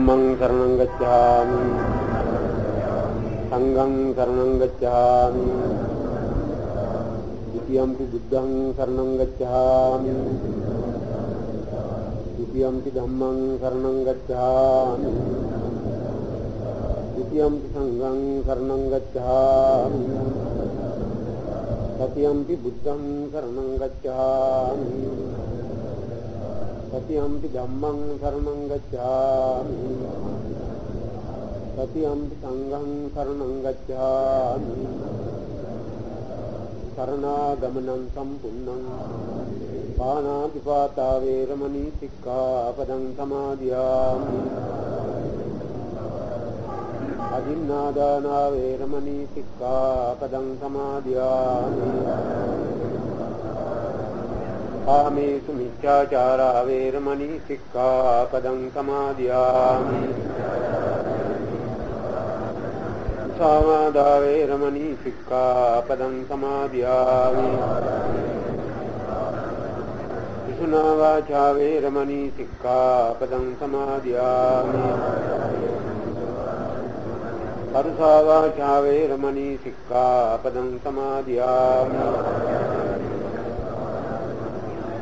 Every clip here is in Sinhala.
धम्मं शरणं गच्छामि संघं शरणं गच्छामि द्वितीयंपि बुद्धं शरणं गच्छामि द्वितीयंपि धम्मं शरणं गच्छामि द्वितीयंपि संघं शरणं गच्छामि तृतीयंपि बुद्धं शरणं गच्छामि तृतीयंपि धम्मं शरणं गच्छामि तृतीयंपि संघं शरणं गच्छामि शरणागमनं संपूर्णं पाणातिपाता वैरमणि सिक्खापदं समादयामि अजिन्नादाना वैरमणि सिक्खापदं समादयामि कामेषु मिथ्याचारा वैरमणि सिक्खापदं समादयामि सामादा वैरमणि सिक्खापदं समादयामि विष्णुना वाचा वैरमणि सिक्खापदं समादयामि परुषा वाचा वैरमणि सिक्खापदं समादयामि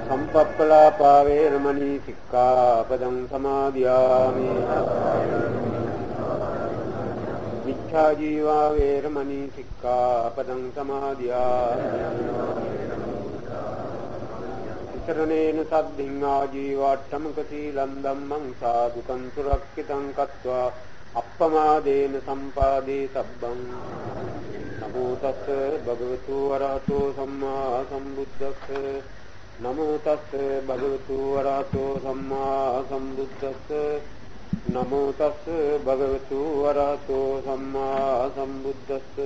संपप्पलापा वैरमणि सिक्खापदं समादयामि मिथ्याजीवा वैरमणि सिक्खापदं समादयामि शरणेन सद्धिं आजीवाट्टमकशीलं धम्मं साधुकं सुरक्षितं कृत्वा अपमादेन सम्पादे सब्बं नमो तस्स भगवतो अरहतो सम्मा सम्बुद्धस्स नमो तस्स भगवतो अरहतो सम्मा सम्बुद्धस्स नमो तस्स भगवतो अरहतो सम्मा सम्बुद्धस्स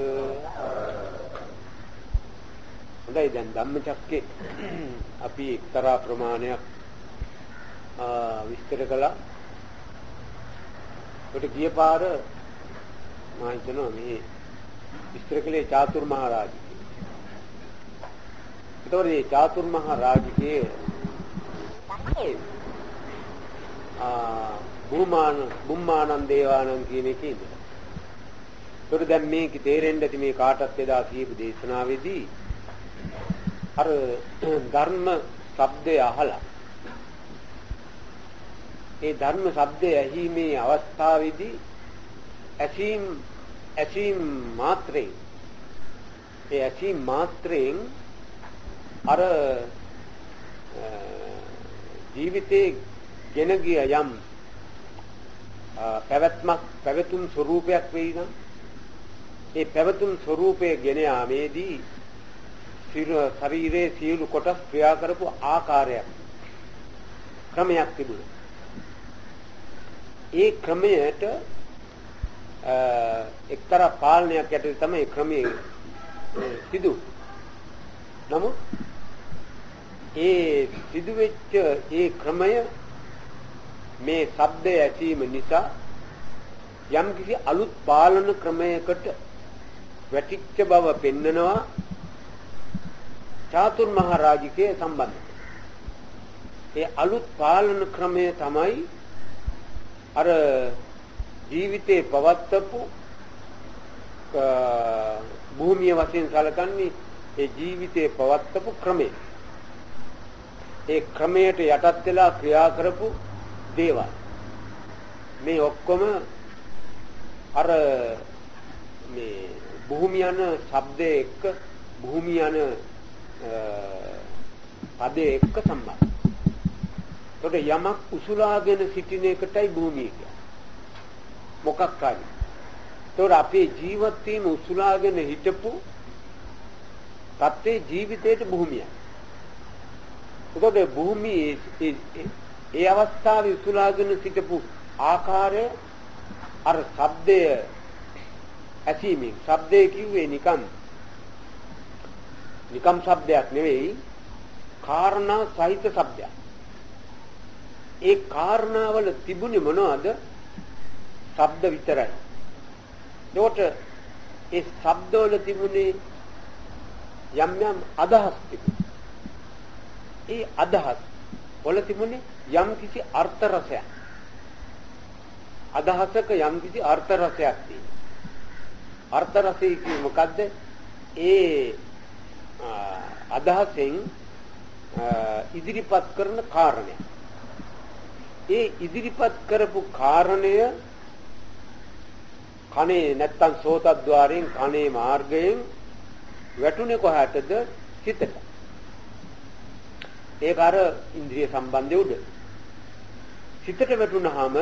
හොඳයි දැන් ධම්මචක්කේ අපි එක්තරා ප්‍රමාණයක් විස්තර කළා. ඒකට ගිය පාර මම හිතනවා මේ විස්තර කළේ චාතුර්මහා රාජිකේ. ඒතකොට මේ චාතුර්මහා රාජිකේ බුම්මානන් දේවානන් කියන එකේ ඉඳලා. ඒකට දැන් මේක තේරෙන්න ඇති මේ කාටත් එදා කියපු දේශනාවේදී අර ධර්ම ශබ්දය අහලා ඒ ධර්ම ශබ්දය ඇහිීමේ අවස්ථාවේදී ඇසීම් මාත්‍රයෙන් අර ජීවිතේ ගෙන ගිය යම් පැවතුම් ස්වરૂපයක් වෙයි නම් ඒ පැවතුම් ස්වરૂපය ගෙන යාමේදී ශරීරයේ සියලු කොටස් ක්‍රියා කරපු ආකාරයක් ක්‍රමයක් තිබුණා. ඒ ක්‍රමයට එක්තරා පාලනයක් යටතේ තමයි ක්‍රමයේ සිදු. නමුත් ඒ සිදුවෙච්ච ඒ ක්‍රමය මේ ශබ්දය ඇසීම නිසා යම්කිසි අලුත් පාලන ක්‍රමයකට වැටිච්ච බව පෙන්නනවා. චාතුර්මහා රාජිකයේ සම්බන්ධය. ඒ අලුත් පාලන ක්‍රමය තමයි අර ජීවිතේ පවත්වපු භූමිය වශයෙන් සැලකන්නේ ඒ ජීවිතේ පවත්වපු ක්‍රමය. ඒ ක්‍රමයට යටත් වෙලා ක්‍රියා කරපු දේවල්. මේ ඔක්කොම අර මේ භූමියන ශබ්දයේ එක්ක භූමියන පදේ එක්ක සම්බන්ධ. ඒකට යමක් උසුලාගෙන සිටින එකටයි භූමිය කියන්නේ. මොකක් හරි. ඒකට අපේ ජීවත් වීම උසුලාගෙන හිටපු තත්ත්වයේ ජීවිතේට භූමියයි. ඒකට භූමියේ ඒ අවස්ථාවේ උසුලාගෙන සිටපු ආකාරය අර ශබ්දය ඇසීමෙන් ශබ්දය කිව්වේ නිකම් ශබ්දයක් නෙවෙයි කාරණා සහිත ශබ්දයක්. ඒ කාරණාවල තිබුණේ මොනවද? ශබ්ද විතරයි. ඒකට ඒ ශබ්දවල තිබුණේ යම් අදහස් තිබුණා. ඒ අදහස් වල තිබුණේ යම් කිසි අර්ථ රසයක්. අදහසක යම්කිසි අර්ථ රසයක් තියෙනවා. අර්ථ රසය කියන්නේ මොකද්ද? ඒ අදහසෙන් ඉදිරිපත් කරන කාරණය. ඒ ඉදිරිපත් කරපු කාරණය කනේ නැත්තම් සෝතද්්වාරයෙන් කනේ මාර්ගයෙන් වැටුනේ කොහටද? සිතට. ඒක අර ඉන්ද්‍රිය සම්බන්ධය උඩ. සිතට වැටුනහම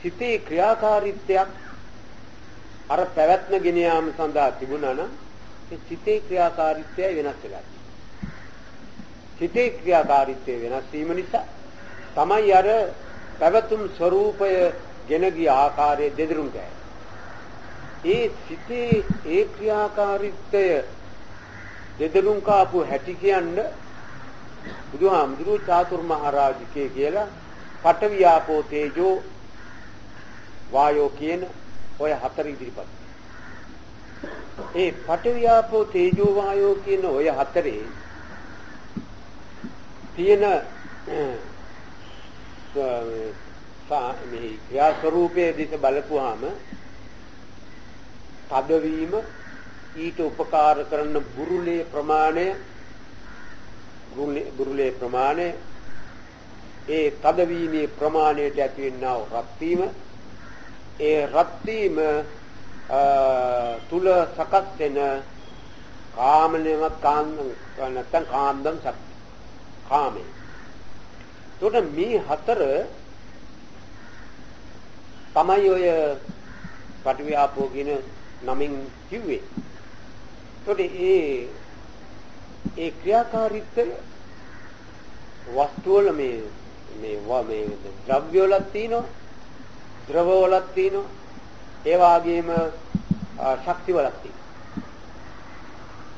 සිතේ ක්‍රියාකාරීත්වයක් අර පැවැත්ම ගෙන යාම සඳහා තිබුණා නම් ඒ සිතේ ක්‍රියාකාරීත්වය වෙනස් වෙලා. සිතේ ක්‍රියාකාරීත්වය වෙනස් වීම නිසා තමයි අර පැවතුම් ස්වરૂපය ගෙන ගිය ආකාරය දෙදරුම් ගෑ. ඒ සිතේ ඒ ක්‍රියාකාරීත්වය දෙදරුම් කාපු හැටි කියන්නේ බුදුහාමුදුරුවෝ චාතුර්මහරජිකේ කියලා පඨවි ආපෝ තේජෝ වායෝ කියන ඔය හතර ඉදිරිපත්. ඒ පඨවි ආපෝ තේජෝ වායෝ කියන ඔය හතරේ තියෙන මේ ක්‍රියා ස්වરૂපයේ දිස බලපුවාම තදවීම ඊට උපකාර කරන බුරුලේ ප්‍රමාණය ඒ තදවීමේ ප්‍රමාණයට ඇති වෙනා රත් වීම ඒ රත් වීම තුල සකස් වෙන කාමනේම නැත්නම් කාන්දම් ශක්තිය කාමේ. ඒකට මේ හතර තමයි ඔය පඨවි ආපෝ කියන නමින් කිව්වේ. ඒකට ඒ ක්‍රියාකාරීත්වය වස්තු වල මේ ද්‍රව්‍ය වල තියෙනවා, ද්‍රව වල තියෙනවා, ඒ වගේම ශක්ති වල තියෙනවා.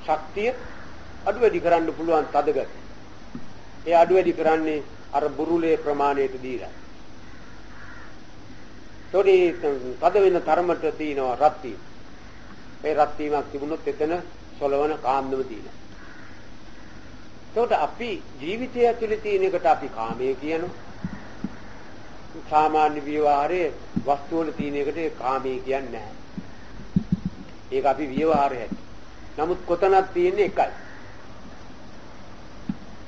ශක්තිය අඩු වැඩි කරන්න පුළුවන් තදගතිය. ඒ අඩු වැඩි කරන්නේ අර බුරුලේ ප්‍රමාණයට දීලා. තද වෙන තරමට තියෙනවා රත් වීම. ඒ රත් වීමක් තිබුණොත් එතන සොලවන කාන්දම තියෙනවා. ඒකට අපි ජීවිතය ඇතුලේ තියෙන එකට අපි කාමය කියනවා. සාමාන්‍ය විවහාරයේ වස්තු වල තියෙන එකට කාමය කියන්නේ නැහැ. ඒක අපි විවහාරය. නමුත් කොතනක් තියෙන්නේ එකයි.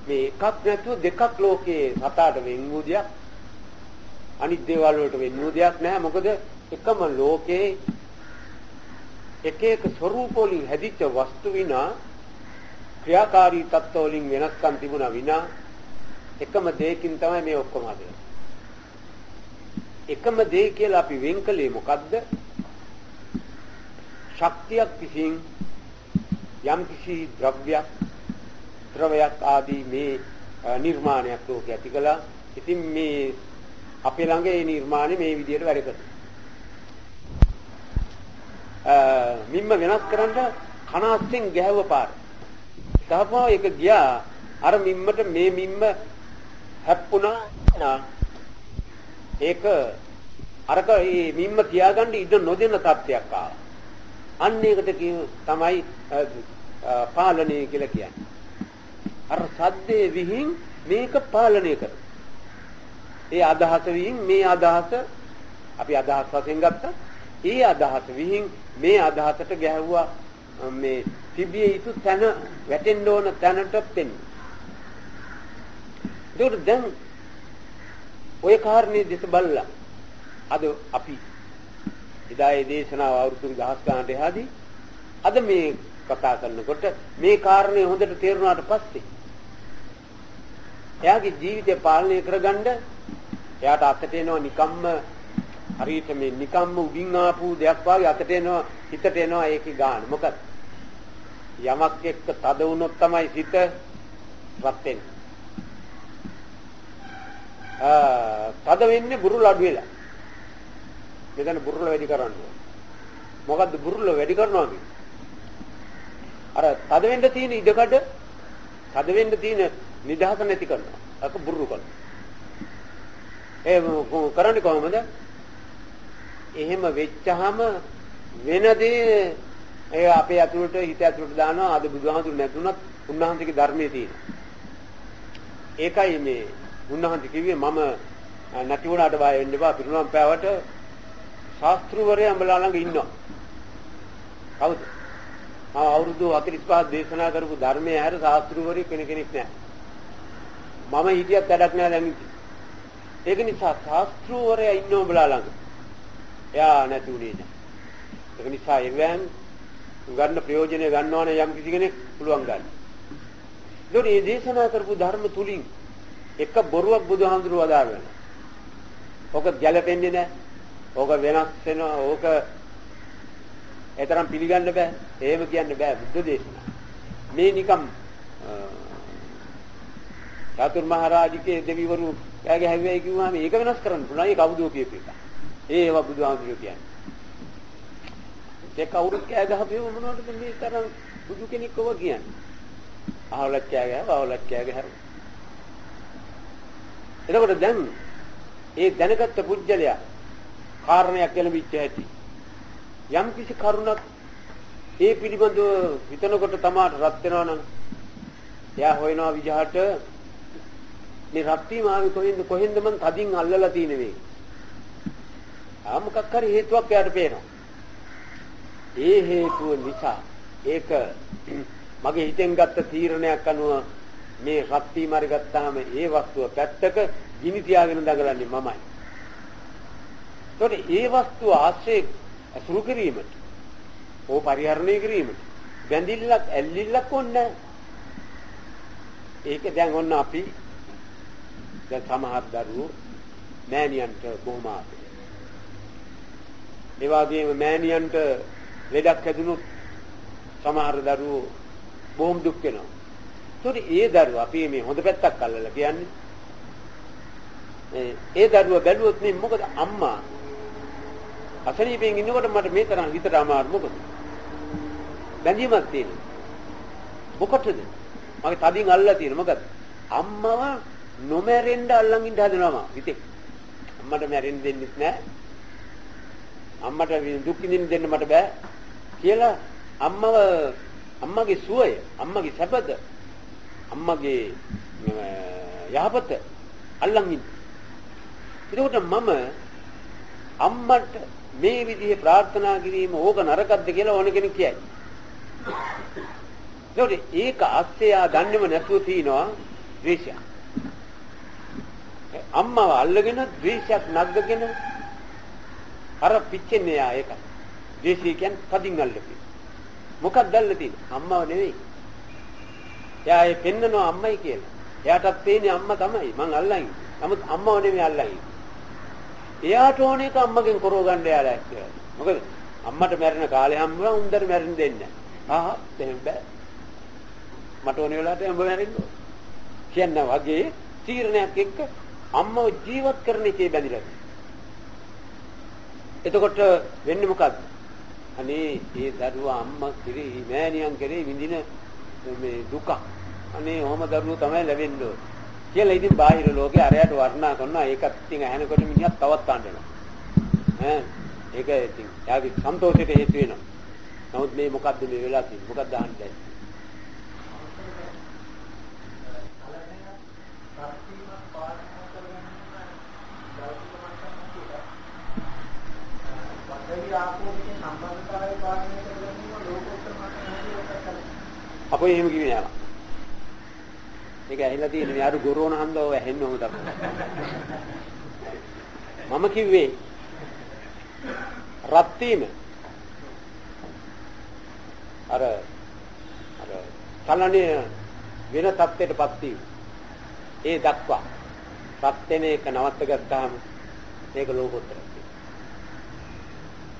මේ එකක් නැතුව දෙකක් ලෝකේ සතාට වෙන් වූ දෙයක් අනිත් දේවල් වලට වෙන් වූ දෙයක් නැහැ. මොකද එකම ලෝකේ එක එක ස්වરૂප වලින් හැදිච්ච වස්තු විනා ක්‍රියාකාරී තත්ත්ව වලින් වෙනස්කම් තිබුණා විනා එකම දෙයකින් තමයි මේ ඔක්කොම හදන්නේ. එකම දෙය කියලා අපි වෙන් කළේ මොකද්ද? ශක්තියක් විසින් යම්කිසි ද්‍රවයක් ආදී මේ නිර්මාණයක් ලෝකේ ඇති කළා. ඉතින් මේ අපේ ළඟ ඒ නිර්මාණය මේ විදිහට වැඩ කරනවා. මිම්ම වෙනස් කරන්න කනාස්සෙන් ගැහුව පාර. තවපුවා එක ගියා අර මිම්මට මේ මිම්ම හැප්පුණා. ඒක අරක මේ මිම්ම තියාගන්න ඉඩ නොදෙන තත්ත්වයක් ආවා. අන්න ඒකට තමයි පාලනය කියලා කියන්නේ. අර සද්දේ විහිං මේක පාලනය කරනවා. ඒ අදහස විහිං මේ අදහස අපි අදහස් වශයෙන් ගත්තා. ඒ අදහස විහිං මේ අදහසට ගැහුවා මේ තිබිය යුතු තැන වැටෙන්න ඕන තැනට දෙන්නේ. ඒකට දැන් ඔය කාරණේ දෙස බලලා අද අපි ඉදායේ දේශනාව අවුරුදු 1000 ගානට එහාදී අද මේ කතා කරනකොට මේ කාරණේ හොඳට තේරුණාට පස්සේ එයාගේ ජීවිතය පාලනය කරගන්න එයාට අතට එනවා නිකම්ම හරියට මේ නිකම්ම උඩින් ආපු දෙයක් වගේ අතට එනවා හිතට එනවා ඒකේ ගාන. මොකද යමක් එක්ක තද වුණොත් තමයි හිත රත් වෙන්නේ. තද වෙන්නේ බුරුල අඩු වෙලා. මෙතන බුරුල වැඩි කරනවා. මොකද්ද බුරුල වැඩි කරනවා කියන්නේ? අර තද වෙන්න තියෙන ඉඩකඩ තද වෙන්න තියෙන නිදහස නැති කරනවා. අක බුරුල කරනවා. ඒ කරන්නේ කොහොමද? එහෙම වෙච්චාම වෙනදී ඒ අපේ අතුලට හිත අතුලට දානවා. අද බුදුහාමුදුරු නැතුණත් උන්වහන්සේගේ ධර්මයේ තියෙනවා. ඒකයි මේ උන්වහන්සේ කිව්වේ මම නැති වුණාට බය වෙන්න එපා. පිරුණම් පෑවට ශාස්ත්‍රවරයා උඹලා ළඟ ඉන්නවා. කවුද? අවුරුදු 45 දේශනා කරපු ධර්මයේ හැර ශාස්ත්‍රවරයෙ කෙනෙක් නැහැ. මම හිටියත් වැඩක් නැහැ දැන් ඉතින්. ඒක නිසා ශාස්ත්‍රවරයා ඉන්නවා උඹලා ළඟ. එයා නැති උනේ නැහැ. ඒක නිසා එවන් ගන්න ප්‍රයෝජනය ගන්නවා නම් යම් කිසි කෙනෙක් පුළුවන් ගන්න. ඒකෝට මේ දේශනා කරපු ධර්ම තුලින් එක බොරුවක් බුදුහාමුදුරුවෝ අදාළ වෙනවා. ඕක ගැළපෙන්නේ නැහැ. ඕක වෙනස් වෙනවා. ඕක ඒතරම් පිළිගන්න බෑ. එහෙම කියන්න බෑ බුද්ධ දේශනා. මේ නිකම් චතුර්මහරජිකේ දෙවිවරු එයාගේ හැවයි කිව්වම ඒක වෙනස් කරන්න පුළුවන්. ඒක අවුදෝ කියපු එක. ඒව බුදුහාමුදුරුවෝ කියන්නේ. ඒ කවුරුත් කෑ ගහපේව මොනවටද මේ තරම් බුදු කෙනෙක් ඔව කියන්නේ. අහවලක් කෑ ගහව, අවලක් කෑ ගහව. එතකොට දැන් ඒ දැනගත්ත පුජ්‍යලයා කාරණයක් ගැලවිච්ච ඇති. යම් කිසි කරුණක් ඒ පිළිබඳව හිතනකොට තමාට රත් වෙනවා නම් එයා හොයනවා විජහට මේ රත් වීම ආවේ කොහෙන්ද මං තදින් අල්ලලා තියෙන්නේ මේ. මොකක් හරි හේතුවක් එයාට පේනවා. ඒ හේතුව නිසා ඒක මගේ හිතෙන් ගත්ත තීරණයක් අනුව මේ රත් වීම හරි ගත්තාම ඒ වස්තුව පැත්තක ගිනි තියාගෙන දඟලන්නේ මමයි. ඒකට ඒ වස්තුව ආශ්‍රය අසුරු කිරීමට ඕ පරිහරණය කිරීමට බැඳිල්ලක් ඇල්ලිල්ලක් ඕනේ. ඒක දැන් ඔන්න අපි දැන් සමහර දරුවෝ මෑණියන්ට බොහොම ආසයි. ඒ වගේම මෑණියන්ට ලෙඩක් හැදුනොත් සමහර දරුවෝ බොහොම දුක් වෙනවා. ඒකට ඒ දරුවා අපි මේ හොඳ පැත්තක් අල්ලලා කියන්නේ. ඒ දරුවා බැලුවොත් මේ මොකද අම්මා අසනීපෙන් ඉන්නකොට මට මේ තරම් හිතට අමාරු මොකද? බැඳීමක් තියෙනවා. මොකටද? මගේ තදින් අල්ලලා තියෙන මොකද? අම්මව නොමැරෙන්න අල්ලන් ඉඳ හදනවා හිතේ. අම්මට මැරෙන්න දෙන්නෙත් නැහැ. අම්මට දුක් විඳින්න දෙන්න මට බෑ කියලා අම්මගේ සුවය, අම්මගේ සැපත, අම්මගේ යහපත අල්ලන් ඉන්න. ඒකට මම අම්මට මේ විදිහේ ප්‍රාර්ථනා කිරීම ඕක නරකක්ද කියලා ඕන කෙනෙක් කියයි. ඒක අස්සය දන්නේම නැතුව තිනවා ද්වේෂය. අම්මව අල්ලගෙන ද්වේෂයක් නග්ගගෙන අර පිච්චෙන්නේ යා ඒක. ද්වේෂය කියන්නේ කදින් අල්ලපි. මොකක්ද අල්ලලා තියෙන්නේ? අම්මව නෙවෙයි. එයා ඒ පෙන්නනවා අම්මයි කියලා. එයාටත් තේන්නේ අම්මා තමයි. මං අල්ලන්නේ. නමුත් අම්මව නෙවෙයි අල්ලන්නේ. එයාට ඕන එක අම්මගෙන් කරව ගන්න යාලා ඇත්තේ. මොකද අම්මට මැරෙන කාලේ හම්බුනා උන්දර මැරෙන්න දෙන්නේ නැහැ. එහෙම බෑ. මට ඕන වෙලාවට උඹ මැරෙන්න ඕන. කියන්න වගේ තීරණයක් එක්ක අම්මව ජීවත් කරන එකේ බැඳිලා. එතකොට වෙන්නේ මොකද්ද? අනේ ඒ දරුවා අම්මා කෙරෙහි මෑණියන් කෙරෙහි විඳින මේ දුක. අනේ ඔහම දරුවෝ තමයි ලැබෙන්න ඕන. කියලා ඉතින් බාහිර ලෝකේ අරයට වර්ණනා කරනවා. ඒකත් ඉතින් ඇහෙනකොට මිනිහත් තවත් අඬනවා. ඒක ඉතින් යාගේ සන්තෝෂයට හේතු වෙනවා. නමුත් මේ මොකද්ද මේ වෙලා තියෙන්නේ? මොකද්ද අහන්නේ? අපෝ එහෙම කිව්වේ නෑ. ඒක ඇහිලා තියෙන මේ අර ගොරෝන හන්දව ඇහෙන්නම තමයි. මම කිව්වේ රත් වීම අර චලනයේ වෙන තත්ත්වයටපත් වීම. ඒ දක්වා රත් වෙන එක නවත්ත ගත්තාම ඒක ලෝකෝත්තරයි.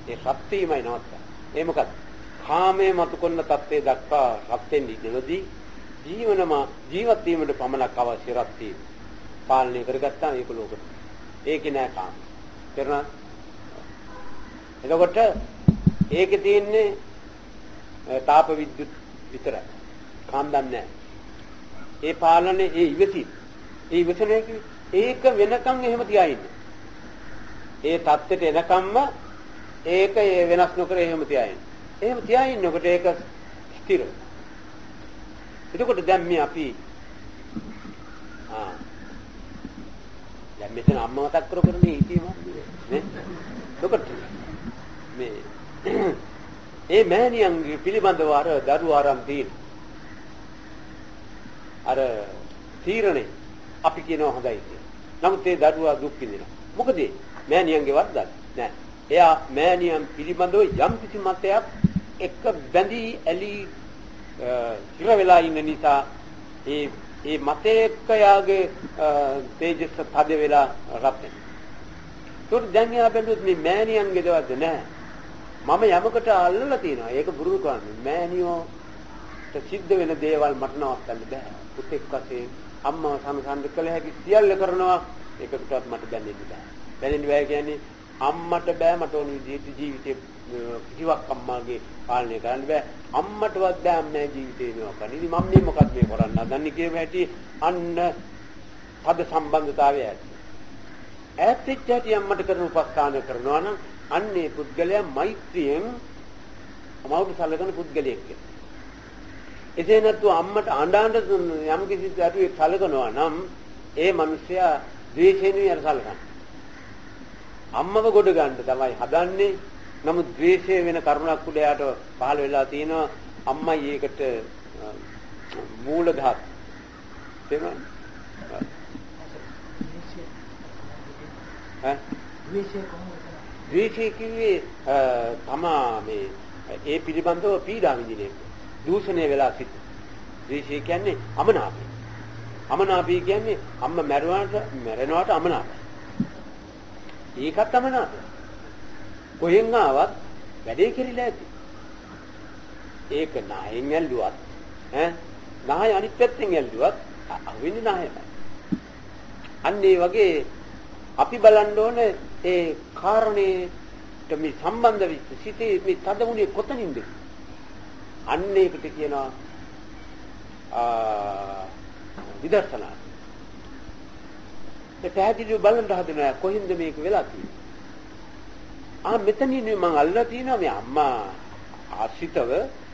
ඒ රත් වීමයි නවත්ත. ඒ මොකද? කාමයේ මතු කරන තත්ත්වයේ දක්වා රත් වෙන්න ඉඩදී ජීවත් වීමට පමණක් අවශ්‍ය රත් වීම පාලනය කරගත්තාම ඒක ලෝකෙට. ඒකේ නෑ කාම. තේරුණා? එතකොට ඒකේ තියෙන්නේ තාප විද්‍යුත් විතරයි. කාන්දම් නෑ. ඒ පාලනේ ඒ ඉවසීම. ඒ ඉවසනේ ඒක වෙනකන් එහෙම තියා ඉන්න. ඒ தත්ත්වයට එනකම්ම ඒක වෙනස් නොකර එහෙම තියා ඉන්න. එහෙම තියා ඉන්නකොට ඒක ස්ථිර. එතකොට දැන් මේ අපි දැන් මෙතන අම්මව මතක් කරගෙන හිටියම නේ. එතකොට මේ ඒ මෑණියන්ගේ පිළිබඳව අර දරුවා ආරම් තියෙන අර තීරණේ අපි කියනවා හොඳයි කියලා. නමුත් ඒ දරුවා දුක් විඳිනවා. මොකද මෑණියන්ගේ වරදක් නෑ. එයා මෑණියන් පිළිබඳව යම් කිසි මතයක් එක බැඳී ඇලී ඉර වෙලා ඉන්න නිසා ඒ මතයක යාගේ තේජස පද වෙලා රත් වෙනවා. ඒකට දැන් යා බැලුවොත් මේ මෑණියන්ගේ දවද නෑ. මම යමකට අල්ලලා තියෙනවා. ඒක බුරුල් කරන්නේ. මෑණියෝට සිද්ධ වෙන දේවල් මට නවත්තන්න බෑ. පුතෙක් වශයෙන් අම්මා සමසන්ද කළ හැකි සියල්ල කරනවා. ඒකටවත් මට දැනෙන්න බෑ. දැනෙන්න බෑ කියන්නේ අම්මට බෑ මට ඕන විදිහට ජීවිතේ කිසිවක් අම්මාගේ පාලනය කරන්න බෑ. අම්මටවත් බෑ අම්මගේ ජීවිතේ මේවා කරන්න. ඉතින් මම මේ මොකක්ද මේ කරන්න හදන්නේ කියන හැටි අන්න පද සම්බන්ධතාවය ඇති. ඈත්ච්ච හැටි අම්මට කරන උපස්ථාන කරනවා නම් අන්නේ පුද්ගලයා මෛත්‍රියෙන් අමවුරු සලකන පුද්ගලයෙක් වෙනවා. එසේ නැත්නම් අම්මට අඬ යම් කිසි දරුවෙක් සලකනවා නම් ඒ මිනිසයා ද්වේෂයෙන් යන සලකන. අම්මව ගොඩ ගන්න තමයි හදන්නේ. නමුත් ද්වේෂය වෙන කරුණක් උඩ යාට පහළ වෙලා තියෙනවා. අම්මයි ඒකට මූල ධාතු. තේරුණාද? ද්වේෂය කිව්වේ තමා මේ ඒ පිළිබඳව පීඩා විඳින එක. දූෂණය වෙලා සිට. ද්වේෂය කියන්නේ අමනාපය. අමනාපය කියන්නේ අම්ම මැරෙනවට අමනාපය. ඒකත් අමනාපය. කොහෙන් ආවත් වැඩේ කෙරිලා ඇති. ඒක නායෙන් ඇල්ලුවත් නාය අනිත් පැත්තෙන් ඇල්ලුවත් අවින්නේ නායමයි. අන්න ඒ වගේ අපි බලන්න ඕනේ ඒ කාරණේට මේ සම්බන්ධ වෙච්ච සිටේ මේ තදමුණේ කොතනින්ද? අන්න ඒකට කියනවා විදර්ශනා. ඒ පැහැදිලිව බලන්න හදනවා කොහින්ද මේක වෙලා තියෙන්නේ. මෙතනින් මම අල්ලලා තියෙනවා මේ අම්මා ආශ්‍රිතව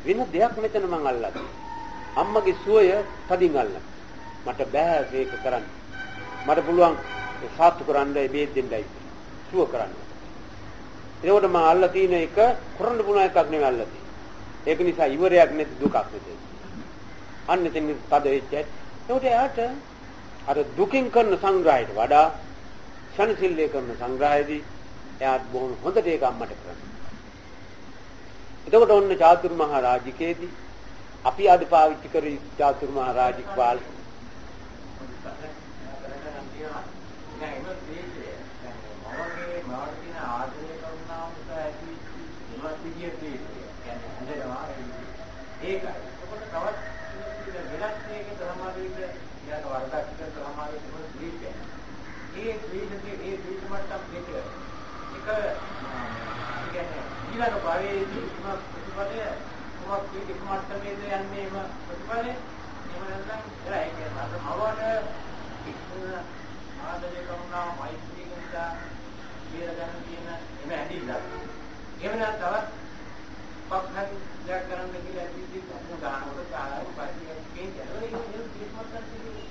වෙන දෙයක් මෙතන මම අල්ලලා තියෙනවා. අම්මගේ සුවය තදින් අල්ලන්න. මට බෑ මේක කරන්න. මට පුළුවන් සාතු කරන්න මේ දෙන්නයි සුව කරන්න. ඒකට මම අල්ලලා තියෙන එක කරන්න පුළුවන් එකක් නෙවෙයි අල්ලලා තියෙන්නේ. ඒක නිසා ඉවරයක් නැති දුකක් නෙවෙයි. අන්න එතන පද වෙච්ච. ඒකට යාට අර දුකින් කරන සංග්‍රහයට වඩා සනසිල්ලේ කරන සංග්‍රහයේදී එයාට බොහොම හොඳට ඒක අම්මට කරන්නේ. එතකොට ඔන්න චාතුරු මහා රාජිකේදී අපි අද පාවිච්චි කරේ චාතුරු මහා රාජික පාල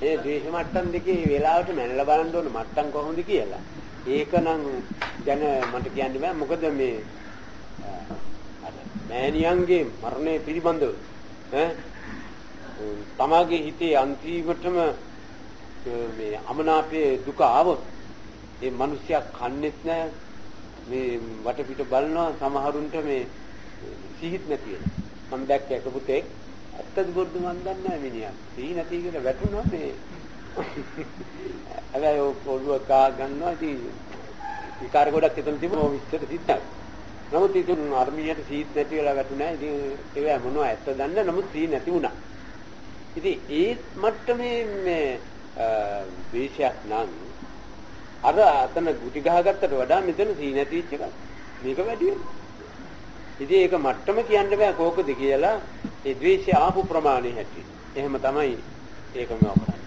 ඒ ද්වේෂ මට්ටම් දෙකේ වෙලාවට මැනලා බලන්න ඕන මට්ටම් කොහොමද කියලා. ඒක නම් දැන මට කියන්න බෑ. මොකද මේ අර මෑණියන්ගේ මරණය පිළිබඳව තමාගේ හිතේ අන්තිමටම මේ අමනාපයේ දුක ආවොත් ඒ මිනිස්සයා කන්නේත් නෑ. මේ වටපිට බලනවා සමහරුන්ට මේ සිහිත් නැති වෙනවා. මම දැක්ක එක පුතෙක් ඇත්තද බොද්ද මන් දන්නේ නැහැ මිනිහා. සිහි නැති කියලා වැටුණා මේ. හැබැයි ඔළුව කා ගන්නවා ඉතින් විකාර ගොඩක් එතන තිබුණා විශ්තර සිද්ධාක්. නමුත් ඉතින් අර්මියට සිහිත් නැති වෙලා වැටුණා. ඉතින් ඒවා මොනවා ඇත්ත දන්නේ නමුත් සිහි නැති වුණා. ඉතින් ඒ මට්ටමේ මේ වේශයක් නම් අර අතන ගුටි ගහගත්තට වඩා මෙතන සිහි නැති වෙච්ච එක මේක වැඩි වෙනවා. ඉතින් ඒක මට්ටම කියන්න බෑ කෝකද කියලා ඒ ද්වේෂය ආපු ප්‍රමාණය හැටි. එහෙම තමයි ඒකම කරන්නේ.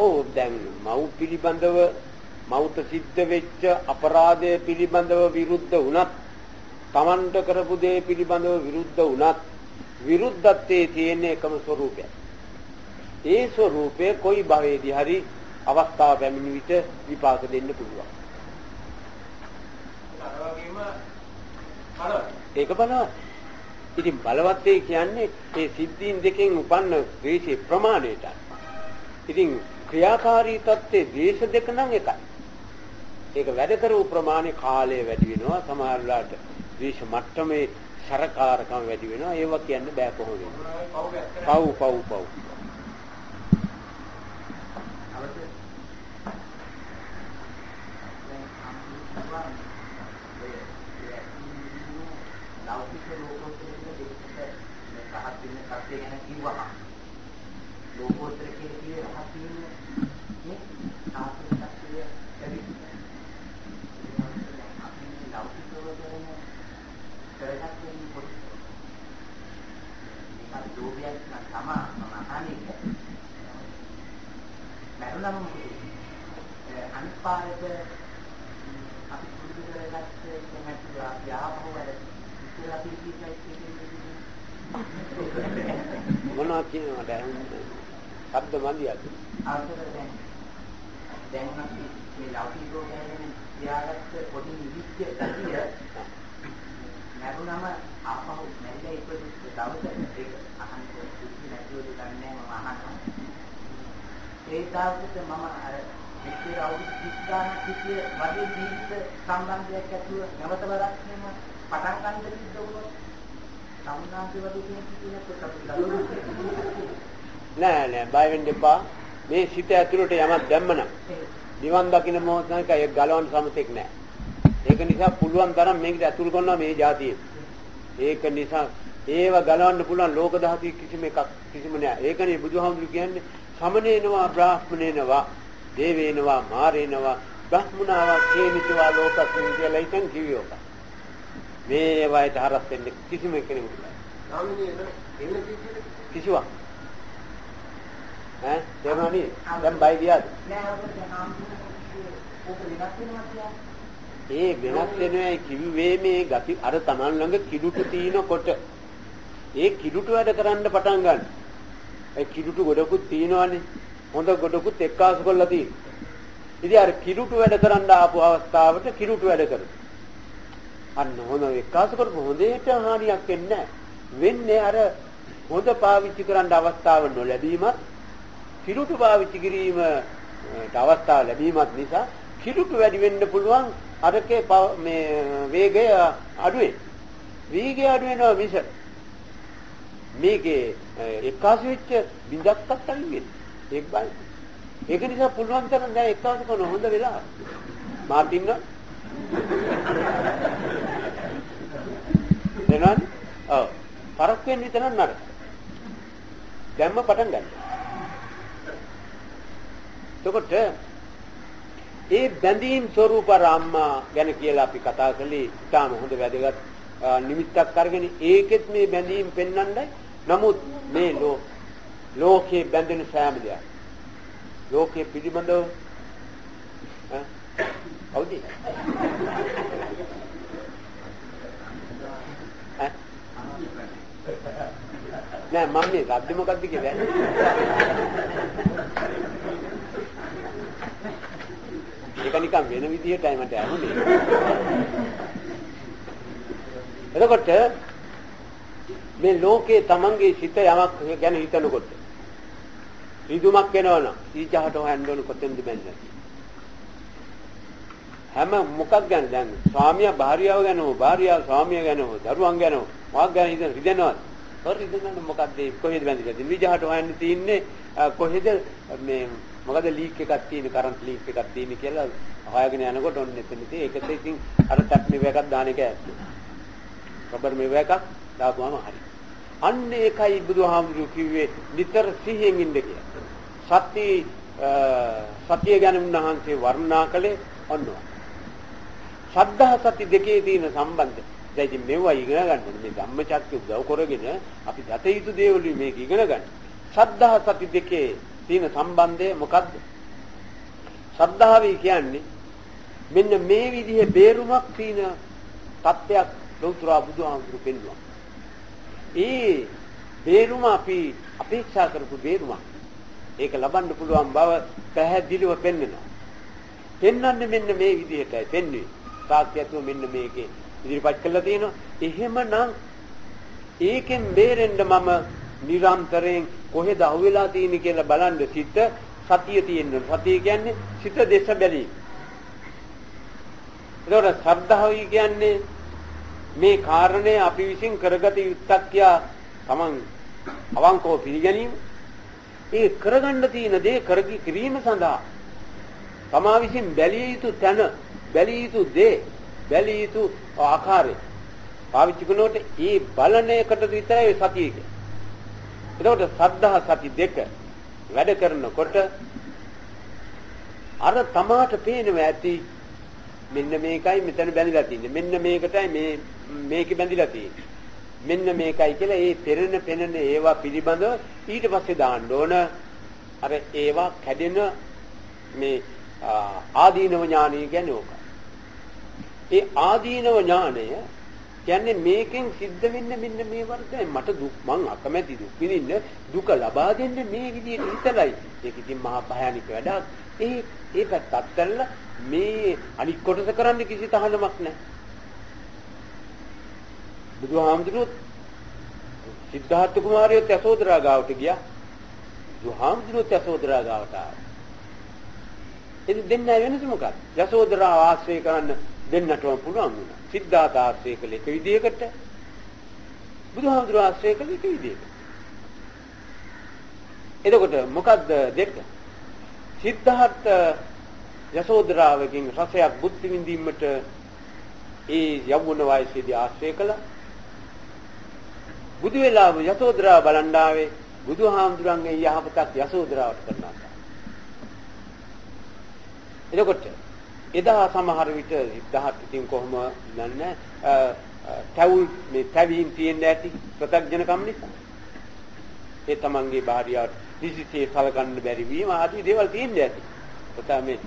ඔව් දැන් මව් පිළිබඳව මව්ට සිද්ධ වෙච්ච අපරාධය පිළිබඳව විරුද්ධ වුණත් තමන්ට කරපු දේ පිළිබඳව විරුද්ධ වුණත් විරුද්ධත්වයේ තියෙන එකම ස්වરૂපය. ඒ ස්වરૂපය කොයි භවයේදී හරි අවස්ථාව පැමිණි විට විපාක දෙන්න පුළුවන්. ඒක බලවත්. ඉතින් බලවත් කියන්නේ මේ සිද්ධීන් දෙකෙන් උපන්න ද්වේෂේ ප්‍රමාණයට. ඉතින් ක්‍රියාකාරී තත්ත්වයේ ද්වේෂ දෙක නම් එකයි. ඒක වැඩ කරපු ප්‍රමාණය කාලය වැඩි වෙනවා. සමහර වෙලාවට ද්වේෂ මට්ටමේ සරකාරකම් වැඩි වෙනවා. ඒව කියන්න බෑ කොහොමද? පව්. මොනවා කියනවාද? શબ્ද මන්දියද? දැන් අපි මේ ලෞකික රෝගයෙන් තියාගත්ත පොඩි නිවිච්ච ගතිය නැරුණම ආපහු නැල්ලේ ඉපදිච්ච දවසට ඒක අහන්න කිසි නැතිවද ගන්නෑ මම අහනවා. ඒ තාවකට මම අර මෙච්චර අවුරුදු 30 ගානක් කිසිය වගේ ජීවිත සම්බන්ධයක් ඇතුව නැවත වරක් මෙම පටන් ගන්න සිද්ධ වුණා. සම්මාන්ති වගේ කෙනෙක් කියනකොට අපි නෑ බය වෙන්න එපා. මේ සිත ඇතුළට යමක් දැම්මනම් නිවන් දකින්න මොහොතක ඒක ගලවන්න සමතෙක් නෑ. ඒක නිසා පුළුවන් තරම් මේකට ඇතුල් කරනවා මේ જાතියේ. ඒක නිසා ඒව ගලවන්න පුළුවන් ලෝක ධාතුවේ කිසිම නෑ. ඒකනේ බුදුහාමුදුරු කියන්නේ සමනේනවා බ්‍රාහ්මණේනවා දේවේනවා මාරේනවා බ්‍රහ්මනාවා කේනිතවා ලෝකස්මින් කියලා ඉතින් කිව්වෝක. මේ වයිට හරස් වෙන්න කිසිම කෙනෙකුට නෑ. කිසිවක් දෙවනි දැන් බයි ගියාද? ඒ වෙනස් වෙනවා කිව්වේ මේ ගති අර Taman ළඟ කිලුටු තිනකොට ඒ කිලුටු වැඩ කරන්න පටන් ගන්න. ඒ කිලුටු ගොඩකුත් තිනවනේ. හොඳ ගොඩකුත් එක්කාසු කරලා තියෙනවා. ඉතින් අර කිලුටු වැඩ කරන්න ආපු අවස්ථාවට කිලුටු වැඩ කරනවා. අන්න හොඳ එක්කාසු කරපු හොඳට හානියක් වෙන්නේ වෙන්නේ අර හොඳ පාවිච්චි කරන්න අවස්ථාව නොලැබීමත් කිලුටු පාවිච්චි කිරීමට අවස්ථාව ලැබීමත් නිසා කිලුටු වැඩි වෙන්න පුළුවන් අරකේ මේ වේගය අඩු වෙනවා මිස මේකේ එක්කාසු වෙච්ච බින්දක්වත් අල්ලන්නේ ඒක බලන්න. ඒක නිසා පුළුවන් තරම් දැන් එක්කාසු කරන හොඳ වෙලා මාතින්න එනවනේ. ඔව්. පරක් වෙන්න විතර නර. දැම්ම පටන් ගන්න. එතකොට ඒ බැඳීම් ස්වરૂප රාම්මා ගැන කියලා අපි කතා කළේ ඉතාම හොඳ වැදගත් නිමිත්තක් අරගෙන ඒකෙත් මේ බැඳීම් පෙන්වන්නයි. නමුත් මේ ලෝකේ බැඳෙන සෑම දෙයක් ලෝකේ පිළිබඳව හවුද? නෑ මම මේ සද්ද මොකක්ද කියලා ඒක නිකන් වෙන විදිහටයි මට ඇහුනේ. එතකොට මේ ලෝකේ Tamanගේ සිත යමක් ගැන හිතනකොට රිදුමක් වෙනවනම් ඊජහට හොයන්න ඕන කොතෙන්ද බැන්නේ? හැම මොකක් ගැන දැන් ස්වාමියා භාර්යාව ගැන හෝ භාර්යාව ස්වාමියා ගැන හෝ දරුවන් ගැන හෝ මොකක් ගැන රිදෙනවද? රිදෙනවද මොකද්ද කොහෙද බැඳිලා තියෙන්නේ? ඊජහට හොයන්න තියෙන්නේ කොහෙද මේ මොකද ලීක් එකක් තියෙන කරන්ට් ලීක් එකක් තියෙන කියලා හොයාගෙන යනකොට ඔන්න එතන ඉතින් ඒකත් ඉතින් අර ටැප් මේව එකක් දාන එක ඇත්ත. රබර් මේව එකක් දාපුවාම හරි. අන්න ඒකයි බුදුහාමුදුරු කිව්වේ නිතර සිහියෙන් ඉන්න කියලා. සතිය ගැන උන්වහන්සේ වර්ණනා කළේ ඔන්නවා. ශ්‍රද්ධා සති දෙකේ තියෙන සම්බන්ධය. දැන් ඉතින් මේවා ඉගෙන ගන්න ඕනේ. මේ ධම්මචක්ක උදව් කරගෙන අපි දත යුතු දේවල් මේක ඉගෙන ගන්න. ශ්‍රද්ධා සති දෙකේ තියෙන සම්බන්ධය මොකද්ද? ශ්‍රද්ධාවයි කියන්නේ මෙන්න මේ විදිහේ බේරුමක් තියෙන තත්ත්වයක් ලෞතර බුදුහාමුදුරු පෙන්වුවා. ඒ බේරුම අපි අපේක්ෂා කරපු බේරුම. ඒක ලබන්න පුළුවන් බව පැහැදිලිව පෙන්වනවා. පෙන්වන්නේ මෙන්න මේ විදිහටයි පෙන්වන්නේ. සාක්ෂියතුව මෙන්න මේකේ ඉදිරිපත් කළා තියෙනවා. එහෙමනම් ඒකෙන් බේරෙන්න මම නිරන්තරයෙන් කොහෙද අහුවෙලා තියෙන්නේ කියලා බලන්න සිත සතිය තියෙනවා. සතිය කියන්නේ සිත දෙස බැලීම. ඒතකොට ශ්‍රද්ධාවයි කියන්නේ මේ කාරණේ අපි විසින් කරගත යුත්තක් කියා තමන් අවංකව පිළිගැනීම. ඒ කරගන්න තියෙන දේ කිරීම සඳහා තමා විසින් බැලිය යුතු තැන, බැලිය යුතු දේ, බැලිය යුතු ආකාරය පාවිච්චි කරනකොට ඒ බලන එකට විතරයි සතිය කියන්නේ. එතකොට සද්ධා සති දෙක වැඩ කරනකොට අර තමාට පේනවා ඇති මෙන්න මේකයි මෙතන බැඳිලා තියෙන්නේ. මෙන්න මේකටයි මේකේ බැඳිලා තියෙන්නේ. මෙන්න මේකයි කියලා ඒ පෙනෙන ඒවා පිළිබඳව ඊට පස්සේ දාන්න ඕන අර ඒවා කැඩෙන මේ ආදීනව ඥානය කියන්නේ ඕක. ඒ ආදීනව ඥානය කියන්නේ මේකෙන් සිද්ධ වෙන්නේ මෙන්න මේ වර්ගයි මට දුක් මං අකමැති දුක් විඳින්න දුක ලබා දෙන්නේ මේ විදිහට හිතලයි. ඒක ඉතින් මහා භයානික වැඩක්. ඒ පැත්තත් කරලා මේ අනික් කොටස කරන්න කිසි තහනමක් නැහැ. බුදුහාමුදුරුවෝ සිද්ධාර්ථ කුමාරයෝ යසෝදරා ගාවට ගියා. බුදුහාමුදුරුවෝ යසෝදරා ගාවට ආවා. ඉතින් දෙන්න වෙනස මොකක්ද? යසෝදරා ආශ්‍රය කරන්න දෙන්නටම පුළුවන් වුණා. සිද්ධාර්ථ ආශ්‍රය කළේ එක විදියකට. බුදුහාමුදුරුවෝ ආශ්‍රය කළේ එක විදියකට. එතකොට මොකද්ද දෙක? සිද්ධාර්ථ යසෝදරාවකින් රසයක් බුද්ධ විඳීමට ඒ යවුන වයසේදී ආශ්‍රය කළා. බුදු වෙලාව යසෝදරාව බලන් ආවේ බුදුහාමුදුරන්ගේ යහපතක් යසෝදරාවට කරනවා. එතකොට එදා සමහර විට සිද්ධාර්ථ ඉතින් කොහොම නන්නේ තවුල් මේ තැවීම් තියෙන්න ඇති ප්‍රත්‍යඥකම් නිසා. ඒ තමන්ගේ භාර්යාවට කිසිසේ සලකන්න බැරි වීම ආදී දේවල් තියෙන්න ඇති. තමයි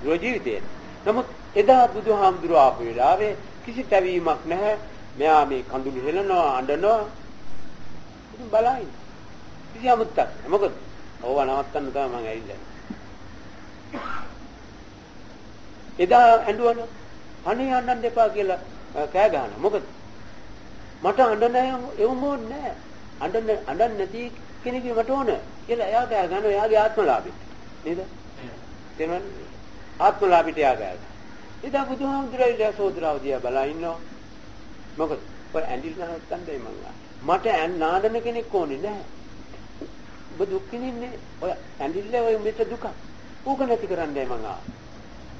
ගෘහ ජීවිතයේ. නමුත් එදා බුදුහාමුදුරුවෝ ආපු වෙලාවේ කිසි තැවීමක් නැහැ. මෙයා මේ කඳුළු හෙලනවා අඬනවා. ඉතින් බලائیں. කිසි අමුත්තක්. මොකද ඕව නවත්තන්න තමයි මම ඇවිල්ලා. එදා ඇඬුවන අනේ අඬන්න එපා කියලා කෑ ගහනවා. මොකද මට අඬන්න එවමෝ නැහැ. අඬන්න නැති කෙනෙක් මට ඕන කියලා එයා කෑ ගන්නවා. එයාගේ ආත්මලාභෙට. නේද? තේරෙනවද? ආත්මලාභිට යාගය. එදා බුදුහාමුදුරුවෝ යසෝදරාව දිහා බලා ඉන්නවා. මොකද ඔය ඇඬිල් නැත්තන්දයි මට නාදන කෙනෙක් ඕනේ නැහැ. ඔබ දුක් විඳින්නේ ඔය ඇඬිල්ල ඔය මෙත දුක. ඌක නැති කරන්නයි මං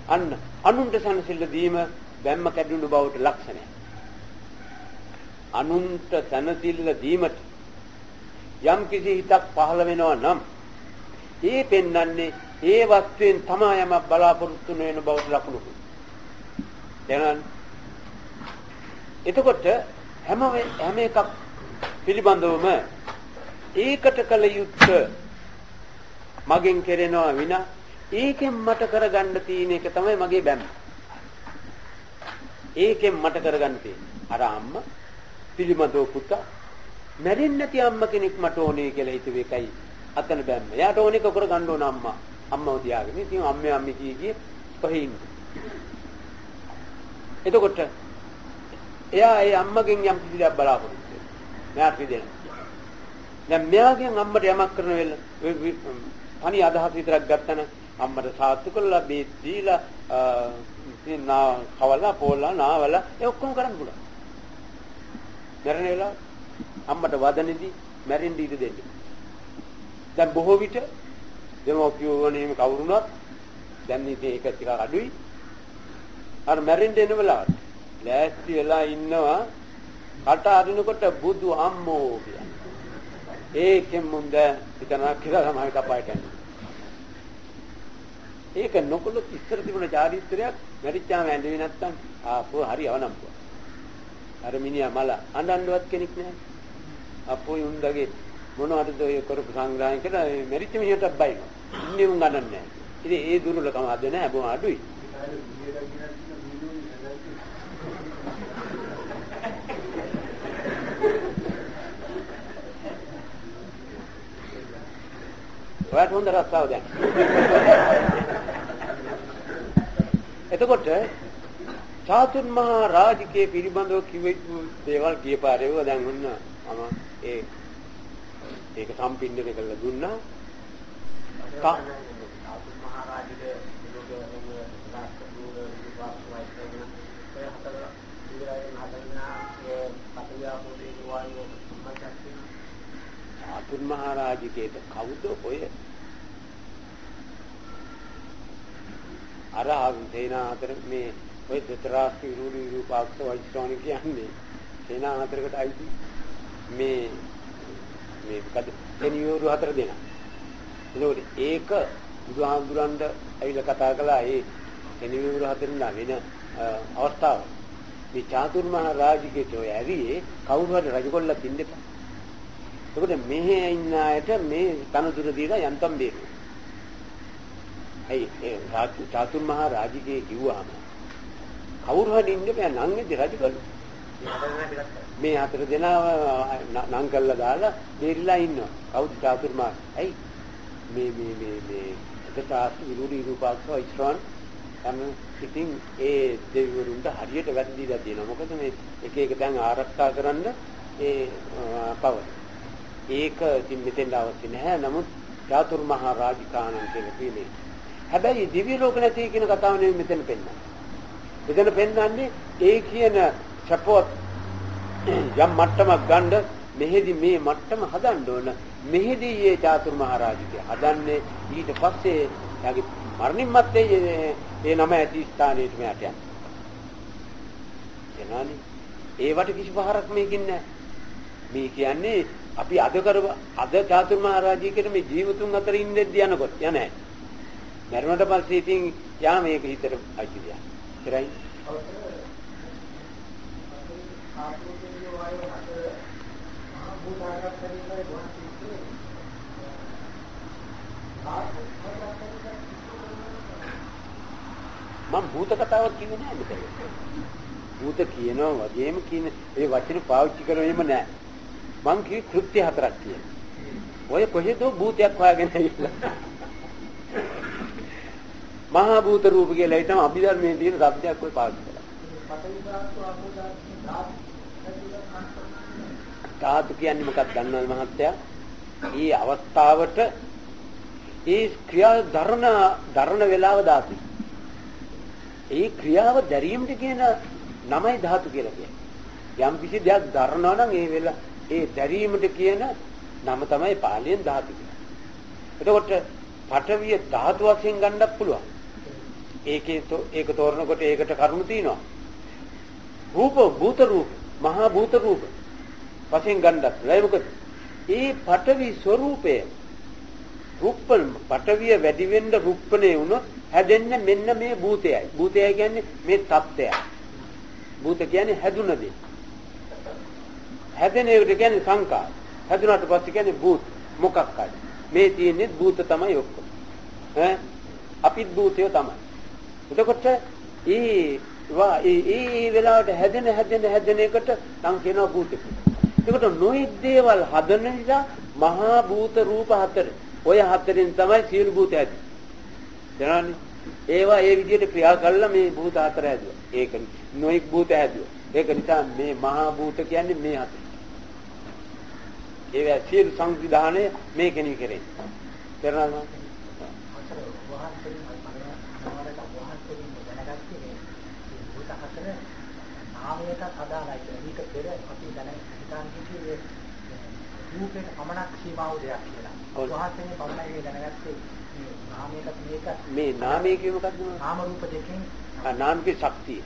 අන්න අනුන්ට සනසිල්ල දීම බැම්ම කැඩුණු බවට ලක්ෂණය. අනුන්ට සනසිල්ල දීමට යම් කිසි හිතක් පහළ වෙනවා නම් ඒ පෙන්වන්නේ ඒ වස්තුවෙන් තමයි යම බලාපොරොත්තු වෙන බවට ලකුණු. එහෙනම් එතකොට හැම එකක් පිළිබඳවම ඒකට කල යුත්ත මගෙන් කෙරෙනවා විනා ඒකෙන් මට කරගන්න තියෙන එක තමයි මගේ බැම්ම. ඒකෙන් මට කරගන්න තියෙන්නේ අර අම්මා පිළිබඳව පුතා මැරෙන්නේ නැති අම්මා කෙනෙක් මට ඕනේ කියලා හිතුවේ එකයි අතන බැම්ම. එයාට ඕනේ කර ගන්න ඕන අම්මව තියාගෙන. ඉතින් අම්මේ කී කොහේ ඉන්නේ. එතකොට එයා ඒ අම්මගෙන් යම් කිසියක් බලාපොරොත්තු වෙනවා. මෙයාට දෙන්න. දැන් මෙයාගෙන් අම්මට යමක් කරන වෙල අනි අදහස් විතරක් ගත්තන අම්මට සාත්තු කරලා බේත් දීලා නා කවලා පොල්ලා නාවලා ඒ ඔක්කොම කරන්න පුළුවන්. මරණ වෙලාව අම්මට වදනේදී මැරෙන්න ඉඩ දෙන්න. දැන් බොහෝ විට දෙමෝපියෝ වනේම කවුරුනොත් දැන් ඉතින් ඒක ටිකක් අඩුයි. අර මැරෙන්න එන වෙලාවට ලෑස්ති වෙලා ඉන්නවා කට අරිනකොට බුදු අම්මෝ කියන්නේ. ඒකෙන් මුන්ද හිතනවා කියලා තමයි කපායට යන්නේ. ඒක නොකළොත් ඉස්සර තිබුණ චාරිත්‍රයක් මැරිච්චාම ඇඬෙන්නේ නැත්තම් ආපෝ හරි අවනම්පුවා. අර මිනිහා මල අඬන්නවත් කෙනෙක් නැහැ. අපෝ යුන්දගේ මොනවටද ඔය කරපු සංග්‍රහය කියලා මැරිච්ච මිනිහට බයිනවා. ඉන්නේ උන් ගන්නන්නේ නැහැ. ඉතින් ඒ දුර්වලකම අද නැහැ බොහොම අඩුයි. ඔයාට හොඳ රස්සාව දැන්. එතකොට චාතුන් මහා රාජිකේ පිළිබඳව කිව්ව දේවල් කියපාරේව දැන් ඔන්න මම ඒක සම්පින්දනය කරලා දුන්නා. චාතුන් මහා රාජිකේ චාතුන් මහා රාජිකේට කවුද ඔය? අර සේනා අතර මේ ඔය දතරාස්ති විරුණු විරූපාක්ෂ වෛශ්‍රවණ කියන්නේ සේනා අතරකට අයිති මේ මොකද දෙනියෝරු හතර දෙනා. ඒක බුදුහාමුදුරන්ට ඇවිල්ලා කතා කළා. ඒ දෙනියෝරු හතරින් වෙන අවස්ථාවක්. මේ චාතුන් මහා රාජිකේට ඔය ඇරියේ කවුරු හරි රජගොල්ලක් ඉන්න එපා. ඒකට මෙහෙ ඉන්න අයට මේ තනතුර දීලා යන්තම් බේරුවා. ඒ චාතුන් මහා රාජිකේ කිව්වහම කවුරු හරි ඉන්න බෑ නංගෙදි රජගොල්ල. මේ හතර දෙනාව නම් කළා දාලා බේරිලා ඉන්නවා. කවුද චාතුන් මහා? ඇයි මේ දතාස් විරුණු විරූපාක්ෂ වෛශ්‍රවණ ඉතින් ඒ දෙවිවරුන්ට හරියට වැරදිලා තියෙනවා. මොකද මේ එක එක තැන් ආරක්ෂා කරන්න ඒ පවර. ඒක ඉතින් මෙතෙන් අවශ්‍ය නැහැ. නමුත් චාතුර් මහා රාජිකානන් කියලා කියන්නේ. හැබැයි දිව්‍ය ලෝක නැති කියන කතාව නෙවෙයි මෙතන පෙන්නන්නේ. මෙතන පෙන්නන්නේ ඒ කියන සපෝත් යම් මට්ටමක් ගන්න මෙහෙදි මේ මට්ටම හදන්න ඕන. මෙහෙදී මේ චාතුර් මහා රාජිකය හදන්නේ ඊට පස්සේ යාගේ මරණින් මත්තේ ඒ නම ඇති ස්ථානෙට මෙයාට යනවා. එනවානේ. ඒවට කිසි පහරක් මේකින් නැහැ. මේ කියන්නේ අපි අද චාතුර් මහා රාජිකේට මේ ජීවතුන් අතර ඉඳෙද්දී යනකොට යන්නේ. මරණයට පස්සේ ඉතින් යා මේක හිතට අයිතිදියා. ඉතරයි. මම භූත කතාවක් කිව්වේ නෑ මෙතන. භූත කියනවා වගේම කියන ඒ වචන පාවිච්චි කරවෙම නෑ. මං කිව්වේ කෘත්‍ය හතරක් කියන. ඔය කොහෙද භූතයක් හොයාගෙන ඉන්න. මහා භූත රූප කියලා හිතම අභිධර්මයේ තියෙන શબ્දයක් ඔය පාවිච්චි කරලා. ධාතු කියන්නේ මොකක්ද දන්නවද මහත්තයා? මේ අවස්ථාවට ඒ ක්‍රියා දරණ වේලාව ධාතුයි. ඒ ක්‍රියාව දැරීමට කියන නමයි ධාතු කියලා කියන්නේ. යම් කිසි දෙයක් දරනවා නම් ඒ වෙලාව ඒ දැරීමට කියන නම තමයි පාලියෙන් ධාතු කියන්නේ. එතකොට පඨවිය ධාතු වශයෙන් ගන්නත් පුළුවන්. ඒක තෝරනකොට ඒකට කරුණු තියෙනවා. රූප භූත රූප මහා භූත රූප වශයෙන් ගන්නත්. ඒ මොකද ඒ පඨවි ස්වરૂපය රුප්පන පඨවිය වැඩි වෙන්න රුප්පනේ වුණොත් හැදෙන්නේ මෙන්න මේ භූතයයි. භූතයයි කියන්නේ මේ තත්ත්වය. භූත කියන්නේ හැදුන දේ. හැදෙන එකට කියන්නේ සංකාර. හැදුනට පස්සේ කියන්නේ භූත. මොකක් හරි. මේ තියෙන්නේ භූත තමයි ඔක්කොම. අපිත් භූතය තමයි. එතකොට ඒ වෙලාවට හැදෙන එකට නම් කියනවා භූත කියලා. එතකොට නොයෙක් දේවල් හදන නිසා මහා භූත රූප හතර. ඔය හතරෙන් තමයි සියලු භූත හැදෙන්නේ. දරන්නේ ඒවා ඒ විදිහට ක්‍රියා කළා මේ භූත හතර හැදුවා. ඒක නොයෙක් භූත හැදුවා. ඒක නිසා මේ මහා භූත කියන්නේ මේ හතර. ඒවා සියලු සංවිධානය මේකෙනි කරේ. දරනවා නාමයට අදාළයි. මේක පෙර අපි දැන හිතාන් කිව්වේ රූපේට පමණක් සීමාව දෙයක් කියලා. වහන්සේනේ පමණයි දැනගත්තේ මේ නාමයකට මේක මේ නාමයේ කිය මොකක්ද? නාම රූප දෙකෙන් නාමකේ ශක්තිය.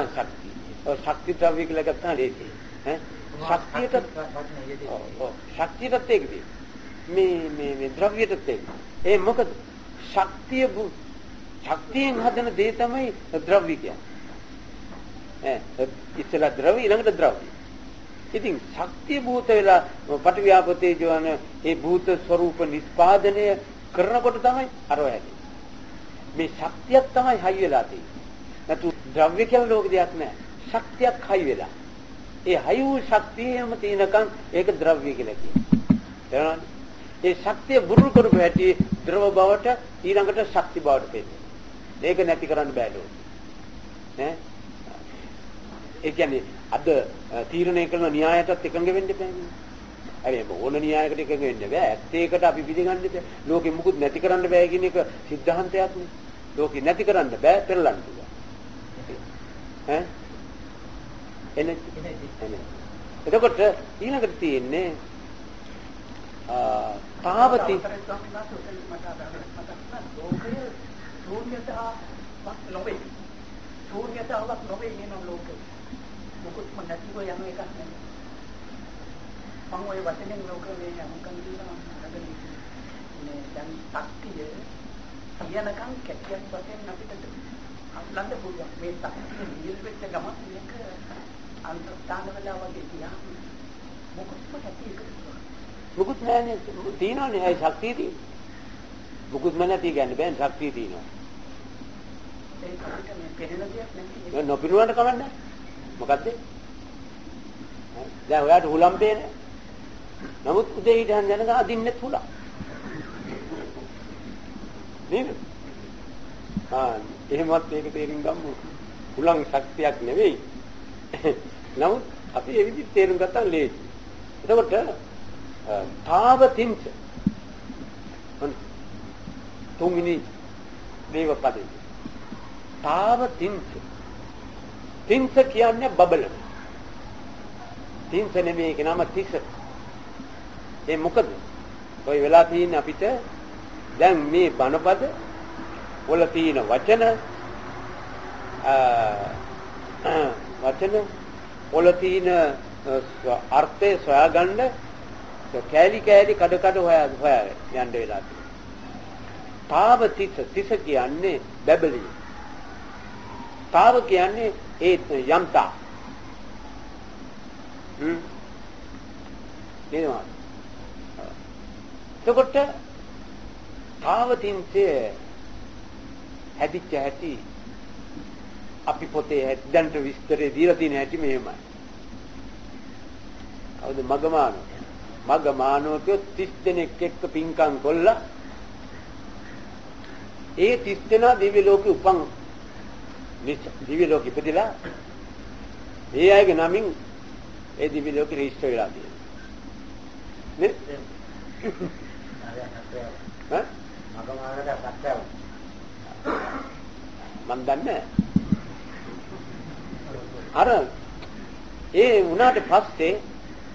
ශක්තිය. ඔය ශක්ති ද්‍රව්‍ය කියලා ගත්තා නේද? ශක්තියටත් ඒකදී. මේ ද්‍රව්‍යයටත් ඒක. ඒ මොකද? ශක්තියෙන් හදන දේ තමයි ද්‍රව්‍ය කියන්නේ. ඉස්සලා ද්‍රව්‍ය ඊළඟට ද්‍රව්‍ය. ඉතින් ශක්තිය භූත වෙලා පටිවිආපතේ ජවන ඒ භූත ස්වરૂප නිස්පාදනය කරනකොට තමයි අර හැදෙන්නේ. මේ ශක්තියක් තමයි හයි වෙලා තියෙන්නේ. නැතු ද්‍රව්‍ය කියලා ලෝක දෙයක් නැහැ. ශක්තියක් හයි වෙලා. ඒ හයි වූ ශක්තියම තියෙනකන් ඒක ද්‍රව්‍ය කියලා කියනවා. ඒ ශක්තිය බුරුල් කරපු හැටි ද්‍රව බවට ඊළඟට ශක්ති බවට පෙන්නේ. ඒක නැති කරන්න බෑ ලෝකෙ. ඈ ඒ කියන්නේ අද තීරණය කරන න්‍යායයටත් එකඟ වෙන්න බෑනේ. හරි ඕන න්‍යායයකට එකඟ වෙන්න බෑ. ඇත්ත ඒකට අපි පිළිගන්න බෑ. ලෝකෙ මුකුත් නැති කරන්න බෑ කියන එක સિદ્ધාන්තයක් නේ. ලෝකෙ නැති කරන්න බෑ පෙරලන්න බෑ. ඈ එනේ එතකොට ඊළඟට තියෙන්නේ තාවති ශූන්‍යතාවක් නොවේ නේද ලෝකෙ. මොකක්ම නැතිව යන එකක් නෙමෙයි. මම ඔය වචනෙන් ලෝකෙ මේ අමුකන් දිනවා අරගෙන මේ දැන් ශක්තිය කියනකම් කැටියක් වශයෙන් අපිට අල්ලන්න පුළුවන්. මේ ශක්තිය නිල් වෙච්ච ගමන් මේක අන්තර්ධාන වෙලා වගේ තියා මොකක්ම නැති එක. මුකුත් නැහැ තියෙනවනේ ඒ ශක්තිය තියෙන්නේ. මුකුත්ම නැති කියන්නේ බෑනේ ශක්තිය තියෙනවා. ඒක අපිට මේ පෙරෙන දෙයක් නෙමෙයි. ඒක නොපිනුවට කමන්නේ. මොකද්ද? දැන් ඔයාට හුලම් පේන්නේ. නමුත් උදේ හිටන් යනකම් අදින්නෙත් හුලම්. නේද? එහෙමත් මේක තේරුම් ගමු. හුලම් ශක්තියක් නෙවෙයි. නමුත් අපි ඒ විදිහට තේරුම් ගත්තාම ලේසි. එතකොට තාවතින්ච තුන්වෙනි දේව පදේ තාවතින්ච තින්ස කියන්නේ බබලන තින්ස නෙමෙයි ඒක නම තිස ඒ මොකද ඔය වෙලා තියෙන අපිට දැන් මේ බණපද වල තියෙන වචන වල තියෙන අර්ථය සොයාගන්න කෑලි කෑලි කඩ කඩ හොයා යන්න වෙලා තියෙනවා. තාව තිස කියන්නේ බබලිය. තාව කියන්නේ ඒ යම්තා. නේද? එතකොට තාව තින්සේ හැදිච්ච හැටි අපි පොතේ දැන්ට විස්තරේ දීලා තියෙන හැටි මෙහෙමයි. අවුද මගමානෝ කියොත් 30 දෙනෙක් එක්ක පින්කම් කළා. ඒ 30 දෙනා දිව්‍ය ලෝකෙ උපන් දිව්‍ය ලෝකෙ ඉපදිලා ඒ අයගේ නමින් ඒ දිව්‍ය ලෝකෙ රෙජිස්ටර් වෙලා තියෙනවා. නේ? මගමානට සත්‍යව. මන් දන්නේ අර ඒ උනාට පස්සේ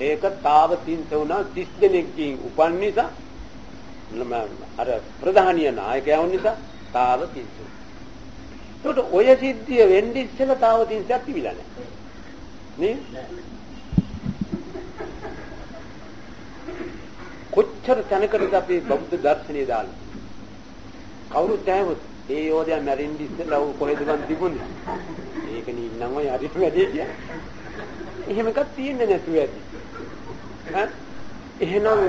ඒක තාවතින්ස වුණා 30 දෙනෙක්ගෙන් උපන් නිසා අර ප්‍රධානීය නායකයා වුණ නිසා තාවතින්ස. ඒකට ඔය සිද්ධිය වෙන්නේ ඉස්සෙල්ලා තාවතින්සක් තිබිලා නැහැ. නේ? කොච්චර තැනකටද අපි බෞද්ධ දර්ශනය දාලා. කවුරුත් ඇහුවොත් ඒ යෝධයා මැරෙන්න ඉස්සෙල්ලා ඌ කොහෙද ගන් තිබුණේ? ඒක නින්නම් ඔය හරි වැඩේ කිය. එහෙම එකක් තියෙන්නේ නැතුව ඇති. ඈ එහෙනම්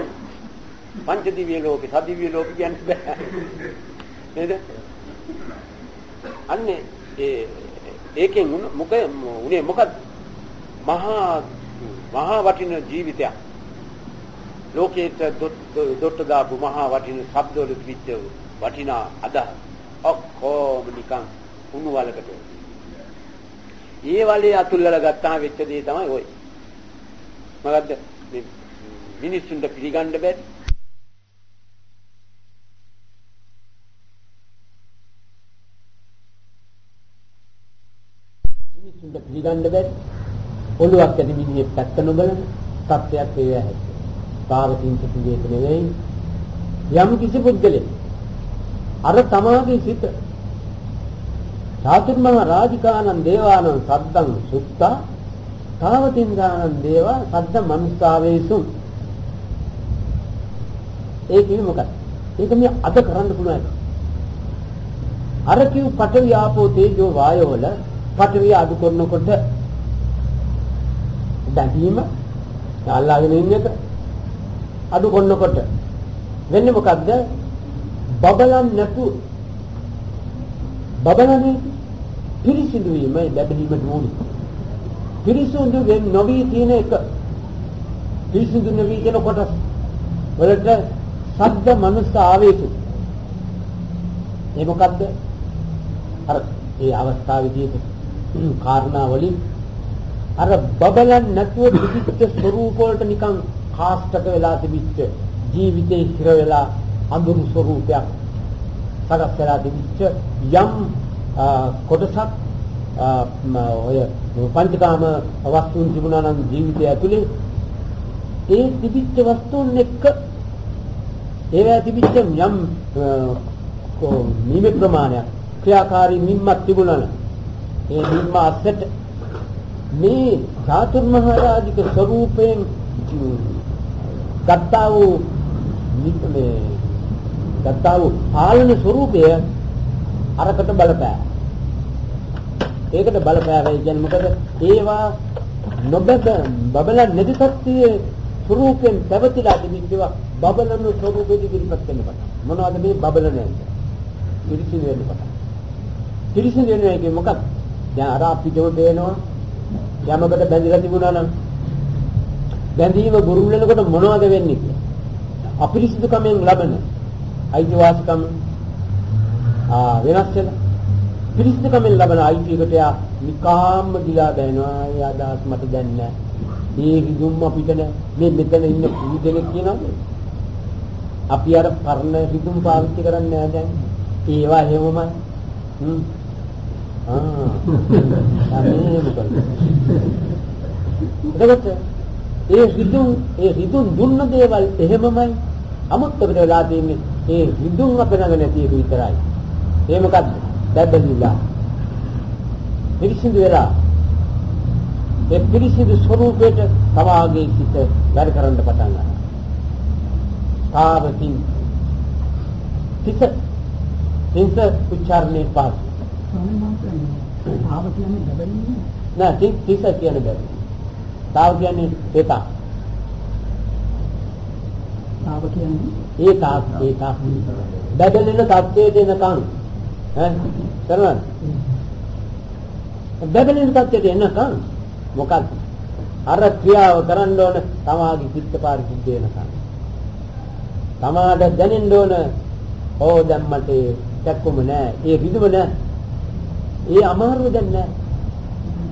පංච දිව්‍ය ලෝකේ සදිව්‍ය ලෝකේ කියන්නේ බෑ. නේද? අන්නේ ඒකෙන් උනේ මොකද? මහා වටින ජීවිතයක්. ලෝකේට දොට්ට දාපු මහා වටින ශබ්දවල තිබිච්ච වටිනා අදහස් ඔක්කොම නිකන් උණු වලකට. ඒ වලේ අතුල්ලලා ගත්තාම වෙච්ච දේ තමයි ඔය. මොකද්ද? මේ මිනිස්සුන්ට පිළිගන්න බැරි. මිනිස්සුන්ට පිළිගන්න බැරි. ඔළුවක් ඇති මිනිහෙක් පැත්ත නොබලන සත්‍යයක් වේවා හැකියි. තාවතින්ච පිළිවෙත නෙවෙයි. යම් කිසි පුද්ගලෙක් අර තමාගේ සිත චාතුර්මහ රාජිකානං දේවානං සද්දං සුත්තා තාවතින්දානං දේවා සද්ද මනුස්සාවේසු. ඒ කියන්නේ මොකක්ද? ඒක මේ අද කරන්න පුළුවන්. අර කිව් පඨවි ආපෝ තේජෝ වායෝ වල පඨවි අඩු කරනකොට බැඳීම යාල්ලාගෙන ඉන්න එක අඩු කරනකොට වෙන්නේ මොකද්ද? බබලන් නැතු බබලන්නේ පිරිසිදු වීමයි ලැබීමට ඕනේ. පිරිසිදු වෙන්නේ නොවි තියෙන එක. පිරිසිදු නොවි කියන කොටස් වලට සද්ද මනුස්ස ආවේශ. ඒ මොකද්ද? අර ඒ අවස්ථාවේදී කාරණා වලින් අර බබලන් නැතුව පිටිච්ච ස්වરૂප වලට නිකන් කාස්ටක වෙලා තිබිච්ච ජීවිතේ හිර වෙලා අඳුරු ස්වરૂපයක් සකස් වෙලා තිබිච්ච යම් කොටසක් ඔය පංචකාම වස්තුන් තිබුණා නම් ජීවිතය ඇතුලේ ඒ තිබිච්ච වස්තුන් එක්ක ඒවා තිබිච්ච යම් නිම ප්‍රමාණයක් ක්‍රියාකාරී නිම්මක් තිබුණා නම් ඒ නිම්ම අස්සට මේ චාතුර්මහරාජික ස්වરૂපයෙන් ගත්තා වූ පාලන ස්වરૂපය අරකට බලපෑ. ඒකට බලපෑවයි කියන්නේ මොකද? ඒවා බබල නැති සත්‍යයේ ස්වરૂපයෙන් පැවතිලා තිබෙනවා. බබලන ස්වરૂපෙදි පිළිපත් වෙන්න පටන්. මොනවද මේ බබල නැන්නේ? පිළිසින වෙන්න පටන්. පිළිසින වෙනවා කියන්නේ මොකක්ද? දැන් අර අපිටම පේනවා යමකට බැඳිලා තිබුණා නම් බැඳීම ගුරුල් වෙනකොට මොනවද වෙන්නේ කියලා. අපිරිසිදුකමෙන් ලබන අයිතිවාසිකම් වෙනස් වෙන පිරිසිදුකමෙන් ලබන අයිතියකට යා නිකාම්ම දිලා බැනවා. ඒ අදහස් මට දැන් නැහැ. මේ විදුම්ම අපිට මේ මෙතන ඉන්න පුදු දෙනෙක් කියනවා. අපි අර පරණ විදුම් පාවිච්චි කරන්නේ නැහැ දැන්. ඒවා හැමෝම එතකොට ඒ රිදුන් දුන්න දේවල් එහෙමමයි අමුත්තකට වෙලා තියෙන්නේ. ඒ රිදුන් අපනග නැති එක විතරයි. ඒ මොකද්ද? බබලිලා පිරිසිදු වෙලා ඒ පිරිසිදු ස්වરૂපයට තවාගේ සිට වැඩ කරන්න පටන් ගන්නවා. තාවතින් තිස උච්චාරණේ පාස් තාව කියන්නේ බබලින්නේ නෑ. තිස කියන්නේ බබලින්නේ. තාව කියන්නේ ඒතා. තාව කියන්නේ ඒතා. බබලෙන තත්ත්වයට එනකන් කරනවා. බබලෙන තත්ත්වයට එනකන් මොකක්ද? අර ක්‍රියාව කරන්න ඕන තමාගේ චිත්ත පාරිශුද්ධ වෙනකන්. තමාට දැනෙන්න ඕන දැන් මට දැක්කොම නෑ. ඒ විදුම නෑ. ඒ අමාරුව දැන් නෑ.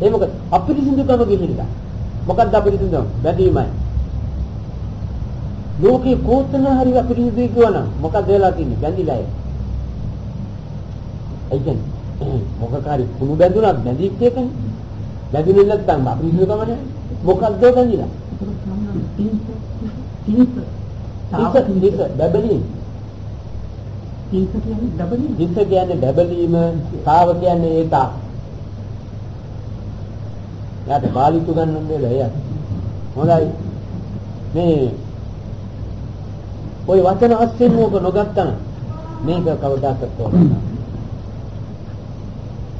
ඒ මොකද? අපිරිසිදුකම ගිහිල්ලා. මොකක්ද අපිරිසිදුකම? බැඳීමයි. ලෝකේ කෝතන හරි අපිරිසිදුයි කියවනම් මොකක්ද වෙලා තියෙන්නේ? බැඳිලා ඒක. ඒ කියන්නේ මොකකාරී කුණු බැඳුනත් බැඳිච්ච එකනේ. බැඳුනේ නැත්නම් අපිරිසිදුකම නෑ. මොකක්ද බැඳිලා? තිස බබලීම. තිස කියන්නේ බබලීම. තාව කියන්නේ ඒතා. යාට බාලිතු ගන්න දෙලා එයා. හොඳයි. මේ ඔය වචන අස්සෙන් ඕක නොගත්තා නම් මේක කවදාකවත් තෝරන්න.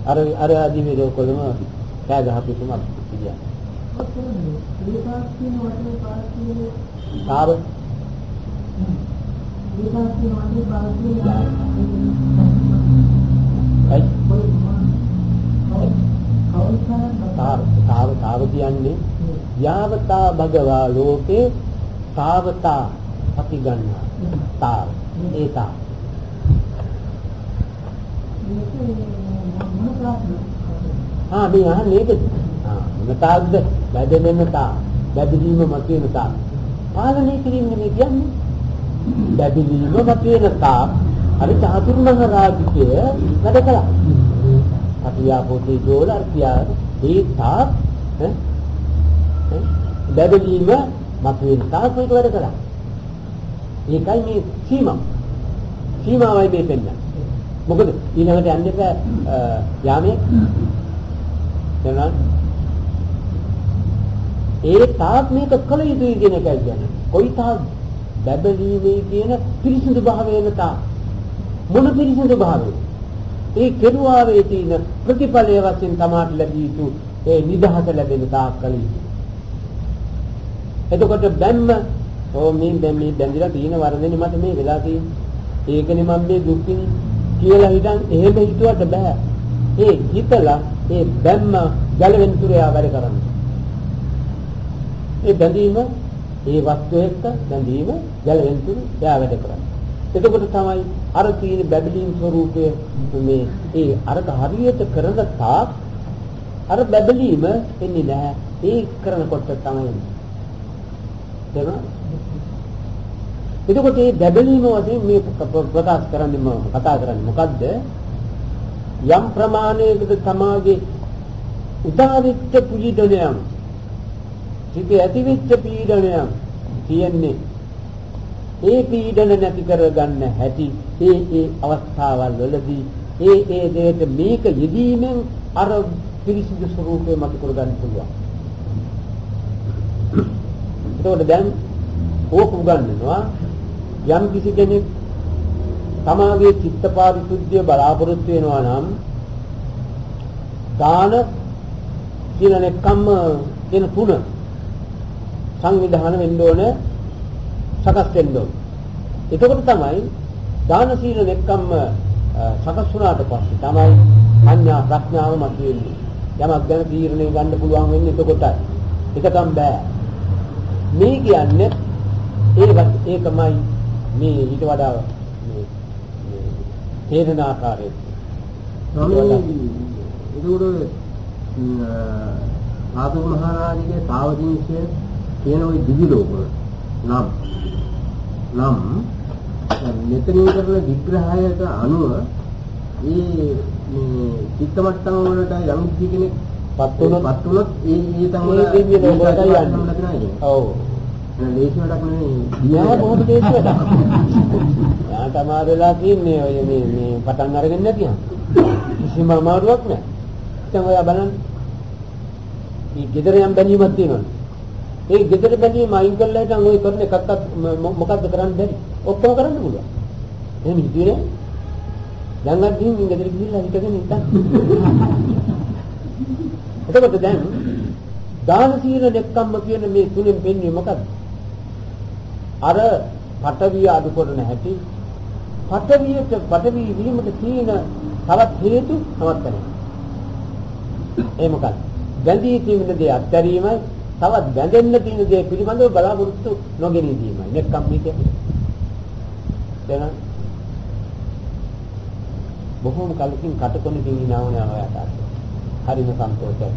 අර ආදී මේ කොළම කෑ ගහපු තුමක් කියා. තාව තාව කියන්නේ යාවතා භගවා ලෝකේ තාවතා අපි ගන්නවා. තාව ඒතා මේ අහන්නේ ඒක මොනතාවද? බැදෙන්න තා බැදීම මතුවෙන තා පාලනය කිරීම නෙමෙයි කියන්නේ. බැදීම මතුවෙන තා අර චාතුර්මහරාජිකය වැඩ කළා. අතියාපෝතේ ගෝල අර්ථියා ඒ තා බැදීම මතුවෙන තා කොයිද වැඩ කළා. ඒකයි මේ සීමාවයි මේ දෙන්න. මොකද ඊළඟට යන්න එපා යාමේ දැනන ඒ තාක් මේක කල යුතුයි කියන එකයි කියන්නේ. කොයි තාක් බබලීමේ කියන පිරිසිදු භාවයෙන් තා මොන පිරිසිදු භාවය? ඒ කෙරුවාවේ තියෙන ප්‍රතිඵලය වශයෙන් තමාට ලැබී යුතු ඒ නිදහස ලැබෙන තාක් කල යුතුයි. එතකොට බැම්ම මේ බැඳිලා තියෙන වරදෙනේ මට මේ වෙලා තියෙන්නේ. ඒකනේ මම මේ දුක් කියලා හිතන් එහෙම හිතුවට බෑ. ඒ හිතලා ඒ බැම්ම ගැලවෙන තුරයා වැඩ කරන්නේ. ඒ බැඳීම ඒ වස්තු එක්ක බැඳීම ගැලවෙන්තුරු එයා වැඩ කරන්නේ. එතකොට තමයි අර තියෙන බැබලීම් ස්වરૂපය මේ ඒ අරක හරියට කරන තාක් අර බැබලීම එන්නේ නැහැ. ඒ කරනකොට තමයි එනවා. එතකොට මේ බැබලීම වශයෙන් මේ ප්‍රකාශ කරන්නේ කතා කරන්නේ මොකද්ද? යම් ප්‍රමාණයකට සමාජයේ උදාවිච්ච පීඩනයන් සිටි ඇතිවිච්ච පීඩනයන් කියන්නේ ඒ පීඩන නැති කරගන්න හැටි ඒ අවස්ථාවල් වලදී ඒ දෙයට මේක යෙදීමෙන් අර පිරිසිදු ස්වરૂපේ මත කරගන්න පුළුවන්. ඒකෝට දැන් ඕක උගන්වනවා යම් කිසි කෙනෙක් තමාගේ චිත්ත පාරිශුද්ධිය බලාපොරොත්තු වෙනවා නම් දාන කියන එක්කම කියන තුන සංවිධානය වෙන්න ඕනේ සකස් වෙන්න ඕනේ. එතකොට තමයි දාන සීල එක්කම සකස් වුණාට පස්සේ තමයි අඥා ප්‍රඥාව මතුවෙන්නේ. යමක් ගැන තීරණය ගන්න පුළුවන් වෙන්නේ එතකොටයි. එකකම් බෑ. මේ කියන්නේ ඒකමයි මේ ඊට වඩා මේ තේරෙන ආකාරයට. ඒකෝට ආදු මහරජාගේ සාවදීශය කියන ওই දිවි ලෝකවල නම් මෙතනින් කරන විග්‍රහයට අනුව මේ චිත්ත මට්ටම වලට යම් කෙනෙක් පත් වුණොත් ඒ තමයි දිව්‍ය ලෝකයට යන්නේ. ඔව්. ලේසි වැඩක් නෙවෙයි. නෑ බොහොම ලේසි වැඩක්. යාට අමාරුලා කියන්නේ ඔය මේ පටන් අරගෙන නැතිනම්. කිසිම අමාරුවක් නෑ. දැන් ඔය බලන්න. මේ gedara යම් බැඳීමක් තියෙනවා. ඒ gedara බැඳීම අයින් කළා නම් ඔය කරන එකක්වත් මොකද්ද කරන්න බැරි? ඔක්කොම කරන්න පුළුවන්. එහෙම හිතුවේ නෑ. දැන් අද ගිහින් gedara ගිහිල්ලා හිටගෙන ඉන්න. එතකොට දැන් දාන සීල දෙක්කම්ම කියන මේ තුනෙන් වෙන්නේ මොකද්ද? අර පටවිය අඩු කරන හැටි පටවිය වීමට තියෙන තවත් හේතු නවත්තන. ඒ මොකක්ද? බැඳී තියෙන දේ අත්හැරීමයි තවත් බැඳෙන්න තියෙන දේ පිළිබඳව බලාපොරොත්තු නොගැනීමයි. දෙක්කම් කියන්නේ. දැන් බොහෝම කලකින් කටකොණකින් ඉනවනේ ඔයාට. හරිම සන්තෝෂයි.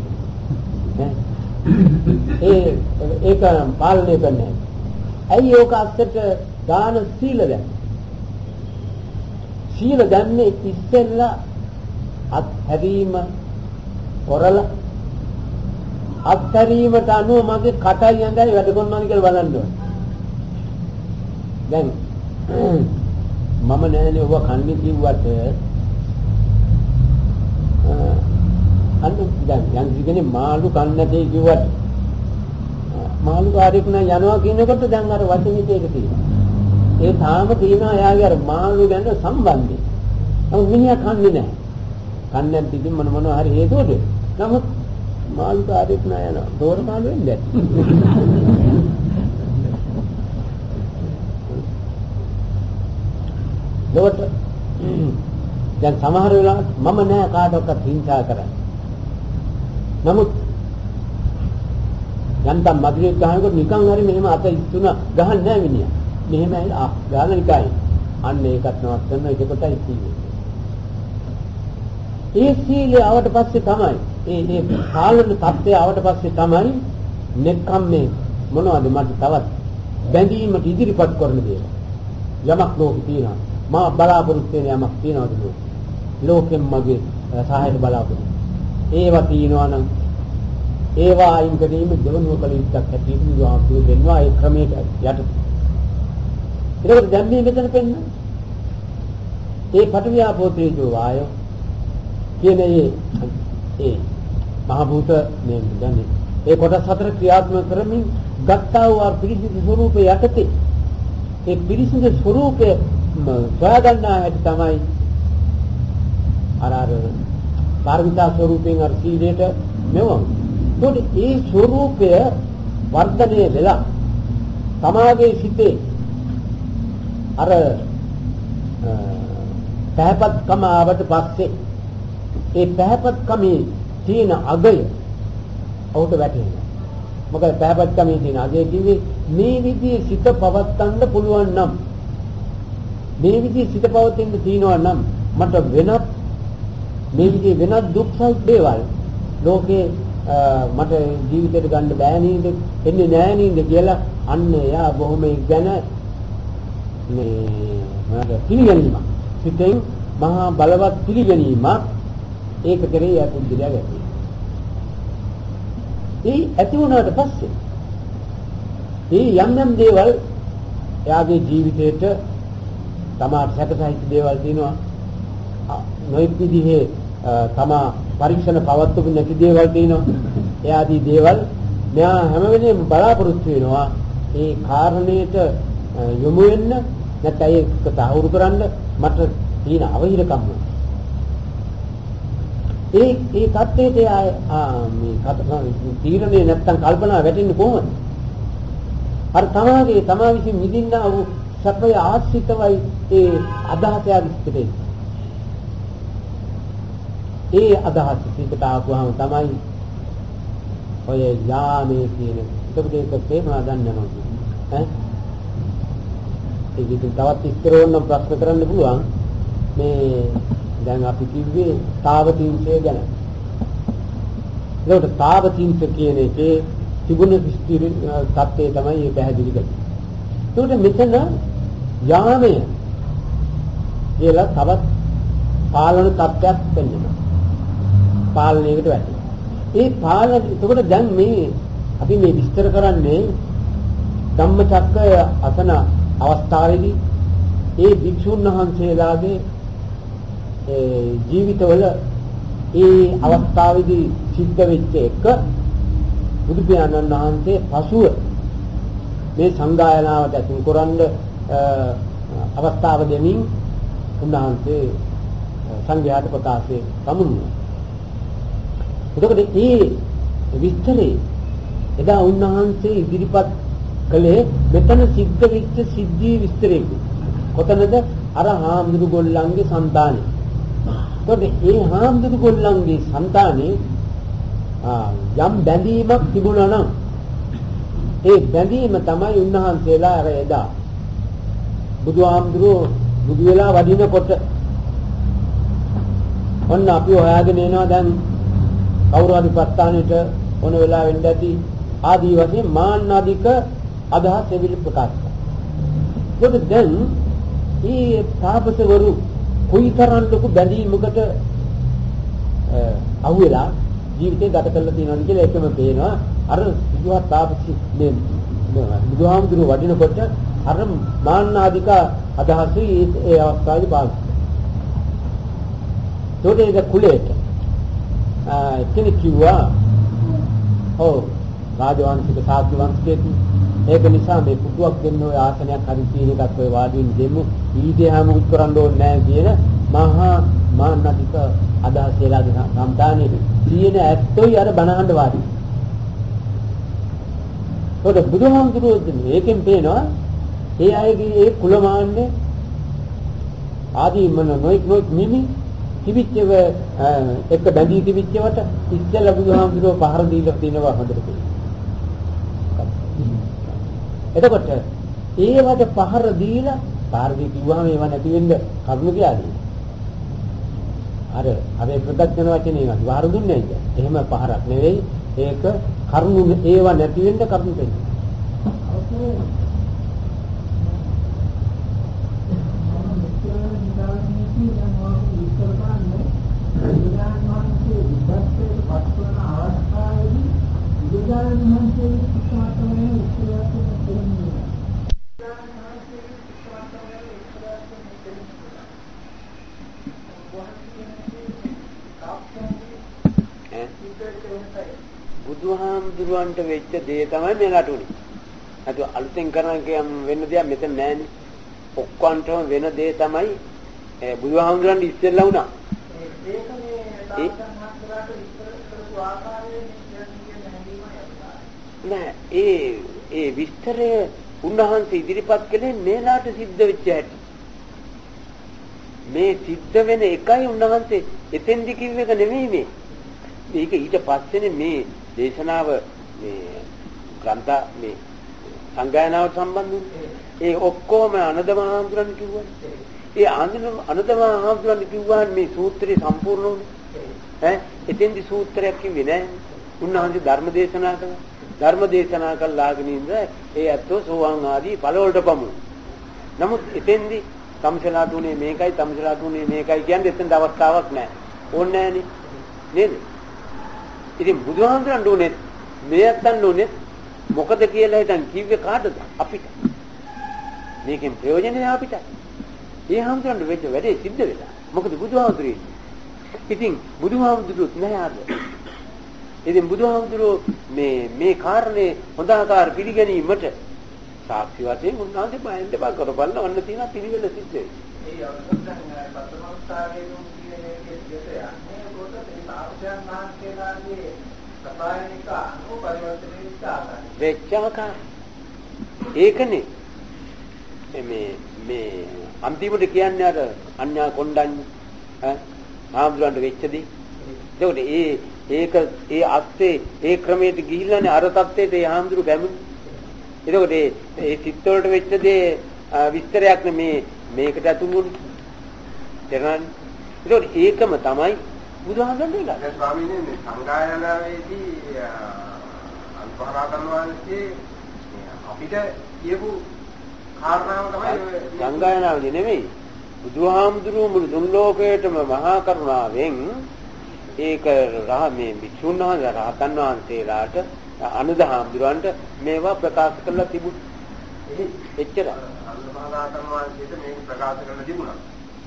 ඒක පාලනය කරන්නේ. ඇයි ඕක අස්සට දාන සීල දැන්? සීල ගන්නේ ඉස්සෙල්ලා අත්හැරීම කරලා අත්හැරීමට අනුව මගේ කටයි ඇඟයි වැඩ කරනවා කියලා බලන්න ඕනේ. දැන් මම නෑනේ ඔබ කන්නේ කිව්වට අන්න දැන් යම් කෙනෙක් මාළු කන්නේ නැtei කිව්වට මාළු කාර්යයක් නෑ යනවා කියනකොට දැන් අර වචනේ දෙක තියෙනවා. ඒ තාම තියෙනවා එයාගේ අර මාළු ගැන සම්බන්ධය. නමුත් මිනිහා කන්නේ නෑ. කන්නේ නැත්නම් ඉතින් මොනවා හරි හේතුවද? නමුත් මාළු කාර්යයක් නෑ යනවා. දෝර මාළු වෙන්නේ නැහැ. දැන් සමහර වෙලාවට මම නෑ කාටවත් හිංසා කරන්නේ. නමුත් යන්තම් මధుරේ ගහනකොට නිකන් හරි මෙහෙම අත ඉස්සුණා ගහන්නේ නෑ මිනිහා. මෙහෙමයි ගහන එකයි. අන්න ඒකත් නවත්තන්න ඒකටයි තියෙන්නේ. ඒ සීලය ආවට පස්සේ තමයි ඒ පාලන තත්ත්වය ආවට පස්සේ තමයි නෙක්ඛම්මේ මොනවද මට තවත් බැඳීමට ඉදිරිපත් කරන දේ. යමක් ලෝකේ තියෙනවා. මා බලාපොරොත්තු වෙන යමක් තියෙනවද ලෝකෙන් මගේ සහායට බලාපොරොත්තු. ඒවා තියෙනවා නම් ඒවා අයින් කිරීම දෙවනුව කළ යුත්තක් හැටියට විවාහය දෙන්නවා ඒ ක්‍රමයට යට. ඒකට දැන් මේ මෙතන පෙන්න. ඒ පටවියාපෝ තේජෝ වායෝ කියන ඒ මහ භූත මේ දැන් ඒ කොටස් හතර ක්‍රියාත්මක කරමින් ගත්තා වූ පිරිසිදු ස්වરૂපේ යටතේ ඒ පිරිසිදු ස්වરૂපේ සොයාගන්නා හැටි තමයි අර පාරමිතා ස්වરૂපයෙන් අර සීලයට මෙවම. ඒකට ඒ ස්වરૂපය වර්ධනය වෙලා සමාගයේ සිටේ අර පැහැපත්කම ආවට පස්සේ ඒ පැහැපත්කමේ තියෙන අගය ඔහුට වැටහෙනවා. මොකද පැහැපත්කමේ තියෙන අගය කිව්වේ මේ විදිහේ සිත පවත්වන්න පුළුවන් නම් මේ විදිහේ සිත පවතින්න තියනවා නම් මට වෙනත් මේ විදිහේ වෙනත් දුක්සල් දේවල් ලෝකේ මට ජීවිතේට ගන්න බෑ නේද එන්නේ නෑ නේද කියලා අන්න එයා බොහොම ගැන මේ මොනවද පිළිගැනීමක් සිතෙන් මහා බලවත් පිළිගැනීමක් ඒක කරේ යා පුදුලියා ගැටේ. ඒ ඇති වුණාට පස්සේ ඒ යම් දේවල් එයාගේ ජීවිතේට තමා සැකසහිත දේවල් තියෙනවා නොයෙක් විදිහේ තමා පරීක්ෂණ පවත්වපු නැති දේවල් තියෙනවා එයාදී දේවල් මෙයා හැම වෙලේම බලාපොරොත්තු වෙනවා ඒ කාරණේට යොමු වෙන්න නැත්නම් ඒක තහවුරු කරන්න මට තියෙන අවහිරකම් ඒ தත්ත්වයට මේ තීරණේ නැත්නම් කල්පනා වැටෙන්නේ කොහොමද අර තමා විසින් මිදින්නා වූ සැපය ආශ්‍රිතවයි ඒ අදහසයාගේ සිටේ. ඒ අදහස සිටට ආවම තමයි ඔය යාමේ කියන ඒක තේරුණා ගන්න යනවා. ඒකෙන් තවත් ඉස්තර වුණා ප්‍රශ්න කරන්න පුළුවන්. මේ දැන් අපි කිව්වේ තාවතිංශය ගැන. ඒකට තාවතිංශ කියන එකේ තිබුණ විස්තර තත්ත්වය තමයි මේ පැහැදිලි කරන්නේ. ඒකට මෙතන යාමය කියලා තවත් පාලන තත්ත්වයක් වෙනවා. පාලනයකට වැටෙනවා. ඒ පාලන එතකොට දැන් මේ අපි මේ විස්තර කරන්නේ ධම්මචක්ක අසන අවස්ථාවේදී ඒ භික්ෂුන් වහන්සේලාගේ ජීවිතවල ඒ අවස්ථාවේදී සිද්ධ වෙච්ච එක බුදු පියාණන් වහන්සේ පසුව මේ සංගායනාවට ඇතුල් කරන්න අවස්ථාව දෙමින් උන්වහන්සේ සංඝයාට ප්‍රකාශයේ සමුන්නා. එතකොට මේ විස්තරේ එදා උන්වහන්සේ ඉදිරිපත් කළේ මෙතන සිද්ධ වෙච්ච සිද්ධි විස්තරයක. කොතනද? අර හාමුදුරු ගොල්ලන්ගේ సంతානෙ. එතකොට මේ හාමුදුරු ගොල්ලන්ගේ సంతානෙ යම් බැඳීමක් තිබුණා නම් ඒ බැඳීම තමයි උන්වහන්සේලා අර එදා බුදුහාමුදුරුවෝ බුදු වෙලා වඩිනකොට ඔන්න අපි හොයාගෙන එනවා දැන් කවුරු හරි ප්‍රස්ථානෙට ඕන වෙලා වෙන්න ඇති ආදී වශයෙන් මාන්නාදික අදහස් එවිල ප්‍රකාශ කරනවා. ඒකද දැන් මේ තාපසවරු කොයිතරම් ලොකු බැඳීමකට අහුවෙලා ජීවිතේ ගත කරලා තියෙනවද කියලා එකම පේනවා. අර සිදුවත් තාපසි මේ බුදුහාමුදුරුවෝ වඩිනකොට අර මාන්නාදික අදහස් ඒ අවස්ථාවේ පාවිච්චි කරනවා. ඒක කුලයට කෙනෙක් කිව්වා ඔව් රාජවංශික සාක්‍ය වංශිකයෙක් ඒක නිසා මේ පුටුවක් දෙන්න ඔය ආසනයක් හරි තියෙන එකක් ඔය වාඩි වෙන්න දෙමු ඊටේ හැම උත් කරන්න ඕනේ නැහැ කියන මහා මාන්නතික අදහස් එලාගේ සම්දානෙ තියෙන ඇත්තොයි අර බණහඬ වාඩි. පොඩ බුදුහාමුදුරුවෝ මේකෙන් පේනවා ඒ අයගේ ඒ කුලමාන්නේ ආදී මොන නොයික් නිමි තිබිච්චව එක බැඳී තිබිච්චවට ඉස්සෙල්ලා බුදුහාමුදුරුවෝ පහර දීලා තිනවා හොඳට පේනවා. එතකොට ඒවට පහර දීලා පහර දී කිව්වම ඒව නැති වෙන්න කරුණු කියලාදී. අර ප්‍රත්‍යක්ෂන වචනේ නේද වහර දුන්නේ නැහැ. එහෙම පහරක් නෙවෙයි ඒක කරුණු ඒව නැති වෙන්න කරුණු දෙන්නේ. බුදුහාමුදුරුවන්ට වෙච්ච දේ තමයි මේකට උනේ. අද අලුතෙන් කරන කියම් වෙන දෙයක් මෙතන නැහැනේ. ඔක්කොන්ටම වෙන දේ තමයි බුදුහාමුදුරන්ට ඉස්සෙල්ලා වුණා. නෑ ඒ විස්තරය උන්වහන්සේ ඉදිරිපත් කළේ මේලාට සිද්ධ වෙච්ච හැටි. මේ සිද්ධ වෙන එකයි උන්වහන්සේ එතෙන්දි කිව්ව එක නෙමෙයි මේ. මේක ඊට පස්සේනේ මේ දේශනාව මේ ග්‍රන්ථ මේ සංගායනාවට සම්බන්ධ වුණේ. ඒ ඔක්කොම අනදම හාමුදුරන් කිව්වා. ඒ අනදම හාමුදුරන් කිව්වා මේ සූත්‍රය සම්පූර්ණ වුණේ. එතෙන්දි සූත්‍රයක් කිව්වේ නෑ. උන්වහන්සේ ධර්ම දේශනා කළා. ධර්ම දේශනා කළාගෙන ඉඳ ඒ අත්ෝ සෝවාන් ආදී ඵලවලට පමු. නමුත් එතෙන්දි තමසලාට උනේ මේකයි තමසලාට උනේ මේකයි කියන්නේ එතෙන්ද අවස්ථාවක් නෑ. ඕනේ නෑනේ. නේද? ඉතින් බුදුහාමුදුරන් උනේ මේ අත්තන් උනේ මොකද කියලා හිතන් කිව්වේ කාටද? අපිට. මේකෙන් ප්‍රයෝජනෙ අපිට. ඒ හාමුදුරන්ට වෙච්ච වැඩේ සිද්ධ වෙලා. මොකද බුදුහාමුදුරේ. ඉතින් බුදුහාමුදුරුත් නැහැ ආද. ඉතින් බුදුහාමුදුරුවෝ මේ කාරණේ හොඳාකාර පිළිගැනීමට සාක්ෂි වශයෙන් උන්වහන්සේ බයෙන් දෙපා කරපන්න වන්න තියෙන පිළිවෙල සිද්ධ වෙයි. ඒ අවස්ථාවෙන් පතරමස්ථාවේ දුන් කියන්නේ දෙයක්. මේ කොට මේ සාර්ථකයන් මහන්සියලාගේ සපායනික අනුපරිවර්තනයේ ආකාරය. වෙච්චාකාර. ඒකනේ මේ අන්තිමට කියන්නේ අර අන්‍යා කොණ්ඩඤ්ඤ හාමුදුරන්ට වෙච්චදී. ඒකට ඒ අස්සේ ඒ ක්‍රමයට ගිහිල්ලානේ අර தත්ත්වයට ඒ හාමුදුරු බැමුණේ. එතකොට ඒ සිත් වලට වෙච්ච දේ විස්තරයක් නෙමේ මේකට අතුමුනේ. තේරෙනවද? එතකොට ඒකම තමයි බුදුහාමුදුරන් දෙලා. දැන් ස්වාමීන් වහන්සේ සංගායනාවේදී අල්පහරාතන් වහන්සේ අපිට කියපු කාරණාව තමයි සංගායනාවේදී නෙමෙයි. බුදුහාමුදුරුවෝ මුළු දුන් ලෝකයේටම මහා කරුණාවෙන් ඒක මේ භික්ෂුන් වහන්සේ රහතන් වහන්සේලාට අනුදහාමුදුරන්ට මේවා ප්‍රකාශ කරලා තිබුණා. එච්චරයි. අල්පහරාතන් වහන්සේට මේක ප්‍රකාශ කරලා තිබුණා.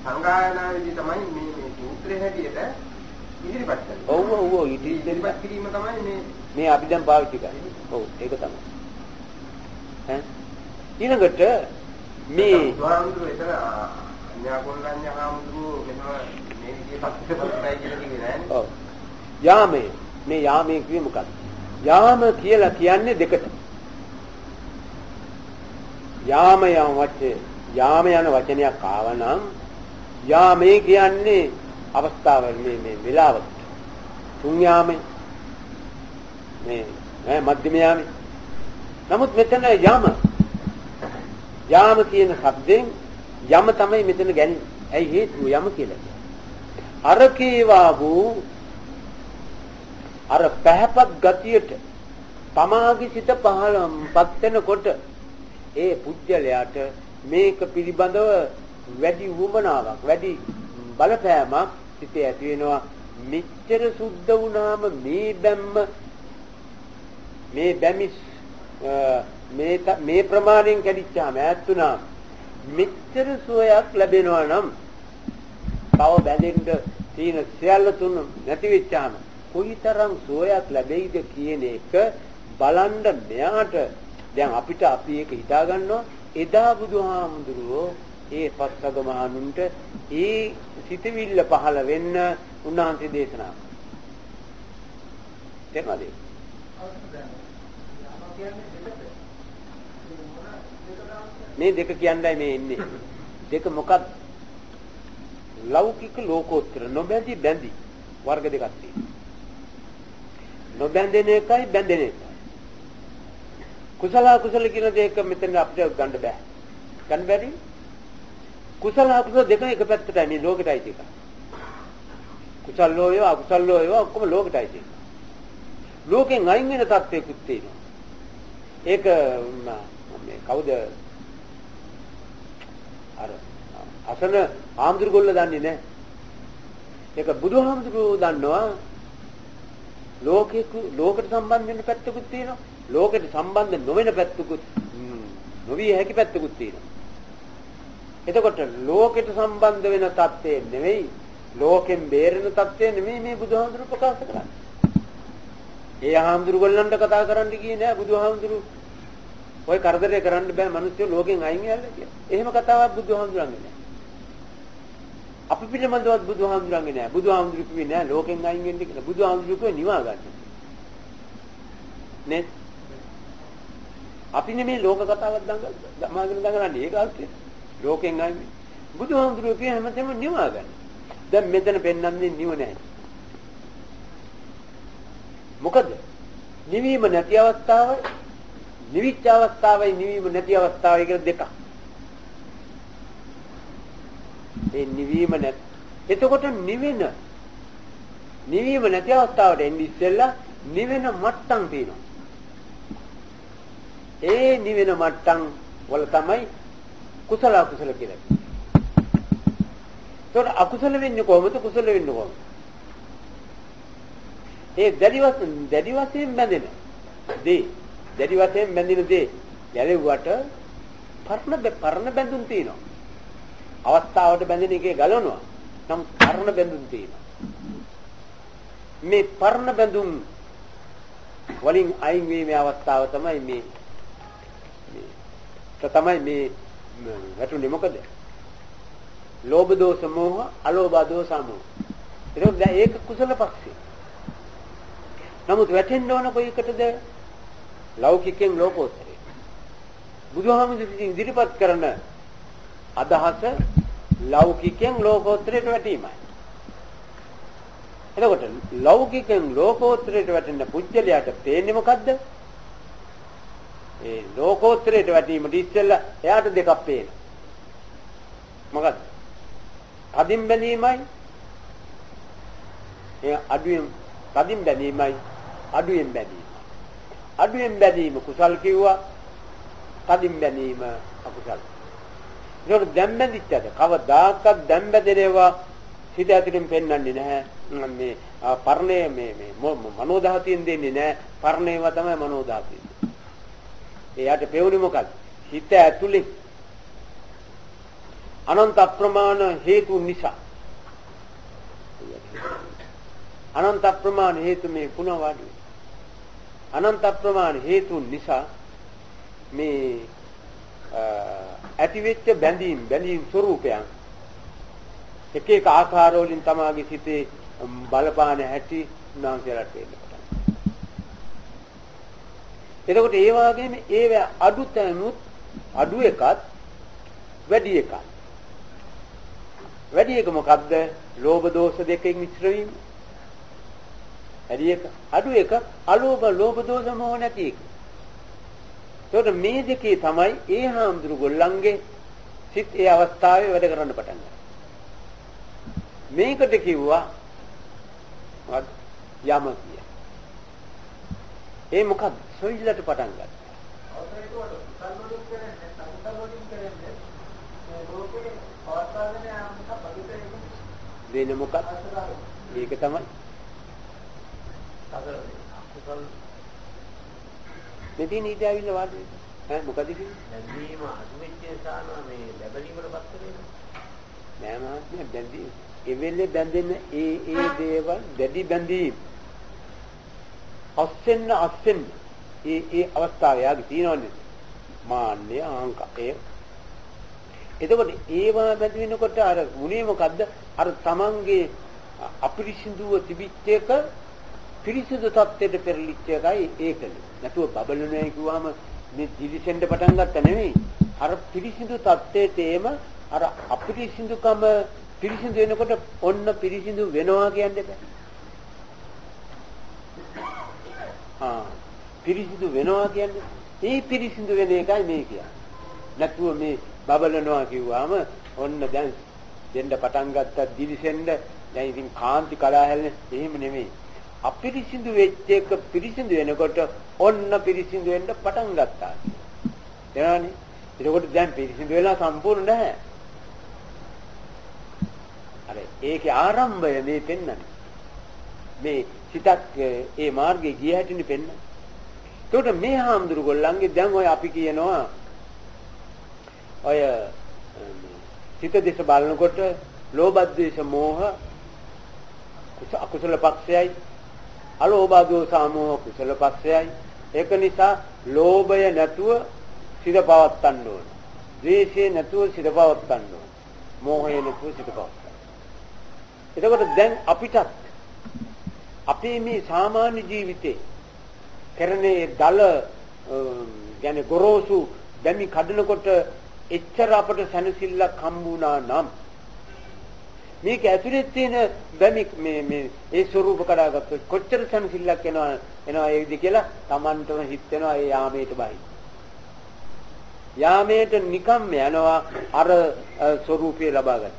සංගායනාවේදී තමයි මේ සූත්‍රයේ හැටියට ඉදිරිපත් කරන්නේ. ඔව් ඉදිරිපත් කිරීම තමයි මේ අපි දැන් පාවිච්චි කරන්නේ. ඔව් ඒක තමයි. ඊළඟට මේ හාමුදුරුවෝ එතන අන්‍යා කොණ්ඩඤ්ඤ හාමුදුරුවෝ මෙහෙම මේ විදිහේ පස්සේ පස්සයි කියලා කිව්වේ නෑනේ. ඔව්. යාමේ මේ යාමේ කියේ මොකක්ද? යාම කියලා කියන්නේ දෙකට. යාම යන වචනයක් ආවනම් යාමේ කියන්නේ අවස්ථාව මේ වෙලාවට. තුන් යාමේ මේ මධ්‍යම යාමේ. නමුත් මෙතන යාම කියන શબ્දෙන් යම තමයි මෙතන ගන්නේ. ඇයි හේතුව යම කියලා කියන්නේ. අර කේවා වූ අර පැහැපත් ගතියට තමාගේ සිත පහළපත් වෙනකොට ඒ පුජ්‍යලයට මේක පිළිබඳව වැඩි වුමනාවක් වැඩි බලපෑමක් සිතේ ඇති වෙනවා. මෙච්චර සුද්ධ වුණාම මේ බැමිස් මේ ප්‍රමාණයෙන් කැඩිච්චාම ඈත් වුණාම මෙච්චර සුවයක් ලැබෙනවා නම් තව බැඳෙන්න තියෙන සියල්ල තුන නැති වෙච්චාම කොයිතරම් සුවයක් ලැබෙයිද කියන එක බලන්න මෙයාට දැන් අපිට අපි ඒක හිතා ගන්නවා. එදා බුදුහාමුදුරුවෝ ඒ පස්වග මහණුන්ට ඒ සිතවිල්ල පහළ වෙන්න උන්වහන්සේ දේශනා කළා. මේ දෙක කියන්නයි මේ ඉන්නේ. දෙක මොකක්ද? ලෞකික ලෝකෝත්තර නොබැඳි බැඳි වර්ග දෙකක් තියෙනවා. නොබැඳෙන එකයි බැඳෙන එකයි. කුසල අකුසල කියන දෙක මෙතන අපිට ගන්න බෑ. ගන්න බැරි. කුසල අකුසල දෙක එක පැත්තටයි මේ ලෝකෙටයි තියෙක. කුසල ලෝයෝ අකුසල ලෝයෝ ඔක්කොම ලෝකෙටයි තියෙක. ලෝකෙන් අයින් වෙන තත්ත්වයකුත් තියෙනවා. ඒක මේ කවුද අර අසන ආම්දුරුගොල්ල දන්නේ නැහැ. ඒක බුදුහාමුදුරුවෝ දන්නවා. ලෝකෙට සම්බන්ධ වෙන පැත්තකුත් තියෙනවා. ලෝකෙට සම්බන්ධ නොවන පැත්තකුත් නොවිය හැකි පැත්තකුත් තියෙනවා. එතකොට ලෝකෙට සම්බන්ධ වෙන தත්ත්වය නෙවෙයි ලෝකෙන් බේරෙන தත්ත්වය නෙවෙයි මේ බුදුහාමුදුරුවෝ ප්‍රකාශ කරන්නේ. ඒ ආම්දුරුගොල්ලන්ට කතා කරන්න ගියේ නෑ බුදුහාමුදුරුවෝ. ඔය කරදරේ කරන්න බෑ මිනිස්සු ලෝකෙන් අයින් වෙලා කියලා. එහෙම කතාවක් බුදුහාමුදුරන්ගේ නෑ. අපි පිළිබඳවත් බුදුහාමුදුරන්ගේ නෑ. බුදුහාමුදුරු කිව්වේ නෑ ලෝකෙන් අයින් වෙන්න කියලා. බුදුහාමුදුරු කිව්වේ නිවා ගන්න. නේ? අපි නෙමේ ලෝක කතාවක් දඟලන්නේ. ඒක අර්ථය. ලෝකෙන් අයින් වෙන්න. බුදුහාමුදුරු කිව්වේ හැමතැනම නිවා ගන්න. දැන් මෙතන පෙන්වන්නේ නිව නෑ. මොකද? නිවීම නැති අවස්ථාව නිවිච්ච අවස්ථාවයි නිවීම නැති අවස්ථාවයි කියලා දෙකක්. ඒ නිවීම නැත්. එතකොට නිවීම නැති අවස්ථාවට එන්නේ ඉස්සෙල්ලා නිවෙන මට්ටම් තියෙනවා. ඒ නිවෙන මට්ටම් වල තමයි කුසල අකුසල කියලා. ඒතකොට අකුසල වෙන්නේ කොහොමද? කුසල වෙන්නේ කොහොමද? ඒ දැඩි වශයෙන් බැඳෙන දේ, දැඩි වශයෙන් බැඳෙන දේ ගැලෙව්වට පරණ බැඳුම් තියෙනවා. අවස්ථාවට බැඳෙන එකේ ගලවනවා. නම් පරණ බැඳුම් තියෙනවා. මේ පරණ බැඳුම් වලින් අයින් වීමේ අවස්ථාව තමයි මේ වැටුනේ මොකද? ලෝභ දෝෂ මෝහ, අලෝභ දෝෂ මෝහ. ඒක කුසල පක්ෂේ. නමුත් වැටෙන්න ඕන කොයිකටද? ලෞකිකයෙන් ලෝකෝත්තරේ. බුදුහාමුදුරුවෝ ඉදිරිපත් කරන අදහස ලෞකිකයෙන් ලෝකෝත්තරයට වැටීමයි. එතකොට ලෞකිකයෙන් ලෝකෝත්තරයට වැටෙන පුජ්‍යලයට පේන්නේ මොකද්ද? ඒ ලෝකෝත්තරයට වැටීමට ඉස්සෙල්ලා එයාට දෙකක් පේනවා. මොකද්ද? කදින් බැලීමයි ඒ කදින් බැලීමයි අඩුවෙන් බැලීම. අඩුවෙන් බැලීම කුසල් කිව්වා, කදින් බැලීම අකුසල්. ඒක දැන් බැඳිච්චද? කවදාකවත් දැන් බැදෙනවා හිත ඇතුලෙන් පෙන්වන්නේ නැහැ. මේ පර්ණය මේ මනෝධාතියෙන් දෙන්නේ නැහැ. පර්ණයව තමයි මනෝධාතිය. එයාට පෙවුනේ මොකක්ද? හිත ඇතුලේ අනන්ත අප්‍රමාණ හේතු නිසා. අනන්ත අප්‍රමාණ හේතු මේ පුනවාඩි. අනන්ත අප්‍රමාණ හේතු නිසා මේ ඇතිවෙච්ච බැඳීම් ස්වરૂපයන් එක එක ආකාර වලින් තමාගේ සිතේ බලපාන හැටි නාන්සලට වෙන්න පටන් ගන්නවා. එතකොට ඒ වගේම ඒව අඩුතනුත් අඩු එකත් වැඩි එකත්. වැඩි එක මොකද්ද? ලෝභ දෝෂ දෙකෙන් මිශ්‍ර වීම. වැඩි එක අඩු එක අලෝභ ලෝභ දෝෂ මොහ නැති එක. ඒකට මේ දෙකේ තමයි ඒ හාමුදුරු ගොල්ලන්ගේ සිත් ඒ අවස්ථාවේ වැඩ කරන්න පටන් ගන්නවා. මේකට කිව්වා මොකද? යම කිය. ඒ මොකද? සොයිලට පටන් ගත්තා. වෙන මොකක්ද? ඒක තමයි. මෙතන ඊට ආවිල්ලා වාඩි වෙන්න. මොකද කිව්වේ? ලැබීම අදුවෙච්ච නිසා මේ ලැබීමකට පත් වෙනවා. නෑ මහත්මයා බැඳී. ඒ වෙලේ බැඳෙන ඒ දේවල් දැඩි බැඳීම්. අස්සෙන්න ඒ අවස්ථාව යාගේ තියෙනවනේ. මාන්නය අහංකාරය. එතකොට ඒවා බැඳ වෙනකොට අර ගුණේ මොකද්ද? අර තමන්ගේ අපිරිසිදුව තිබිච්ච එක පිරිසිදු තත්ත්වයට පෙරලිච්ච එකයි ඒකනේ. නැතුව බබලුනේ කිව්වම මේ දිලිසෙන්න පටන් ගත්ත නෙවෙයි. අර පිරිසිදු තත්ත්වයට එම අර අපිරිසිදුකම පිරිසිදු වෙනකොට ඔන්න පිරිසිදු වෙනවා කියන්නේ බෑ. පිරිසිදු වෙනවා කියන්නේ ඒ පිරිසිදු වෙන එකයි මේ කියන්නේ. නැතුව මේ බබලනවා කිව්වම ඔන්න දැන් දෙන්න පටන් ගත්තා දිලිසෙන්න දැන් ඉතින් කාන්ති කලා හැලෙන එහෙම නෙමෙයි. අපිරිසිදු වෙච්ච එක පිරිසිදු වෙනකොට ඔන්න පිරිසිදු වෙන්න පටන් ගත්තා. එනවනේ. ඒකෝට දැන් පිරිසිදු වෙලා සම්පූර්ණ නැහැ. අර ඒකේ ආරම්භය මේ පෙන්නන්නේ. මේ සිතක් ඒ මාර්ගේ ගිය හැටිනේ පෙන්නන්නේ. ඒකට මේ හාමුදුරු ගොල්ලන්ගේ දැන් ඔය අපි කියනවා ඔය සිත දෙස බලනකොට ලෝභ ද්වේෂ මෝහ අකුසල පක්ෂයයි අලෝභ දෝෂ මෝහ කුසල පක්ෂයයි. ඒක නිසා ලෝභය නැතුව සිත පවත්තන්න ඕන. ද්වේෂය නැතුව සිත පවත්තන්න ඕන. මෝහය නැතුව සිත පවත්තන්න. එතකොට දැන් අපිටත් අපේ මේ සාමාන්‍ය ජීවිතේ කරන්නේ දල يعني ගොරෝසු දැමි කඩනකොට එච්චර අපට සැනසෙල්ලක් හම්බුණා නම් මේක ඇතුලේ තියෙන දැමි මේ ඒ ස්වරූප කඩාගත්තොත් කොච්චර සැනසෙල්ලක් එනවා ඒ විදි කියලා Tamanටම හිත වෙනවා ඒ යාමේට බයි. යාමයට නිකම්ම යනවා අර ස්වરૂපේ ලබා ගන්න.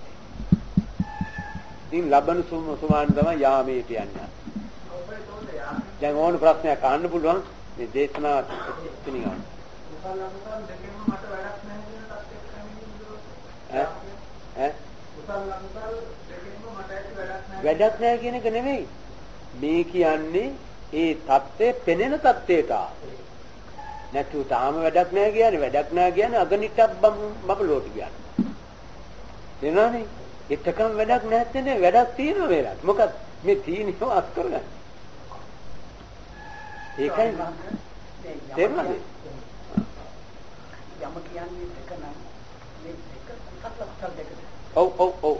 ඉතින් ලබන සුමාන තමයි යාමයට යන්නේ. දැන් ඕන ප්‍රශ්නයක් අහන්න පුළුවන් මේ දේශනාව එතනින් ගන්න. වැඩක් නැහැ කියන එක නෙමෙයි. මේ කියන්නේ ඒ தත්ත්වය පෙනෙන தත්ත්වයට. නැතු තාම වැඩක් නැහැ කියන්නේ අගනිටක් බබලෝට කියන්නේ. එනවනේ. එතකම් වැඩක් නැත්තේ නේ වැඩක් තියෙනවා මේලත්. මොකද මේ තීනියව අත් කරගන්න. ඒකයි තේරුණාද? යම කියන්නේ දෙක නම් මේ දෙක සත්‍යස්තර දෙක. ඔව්.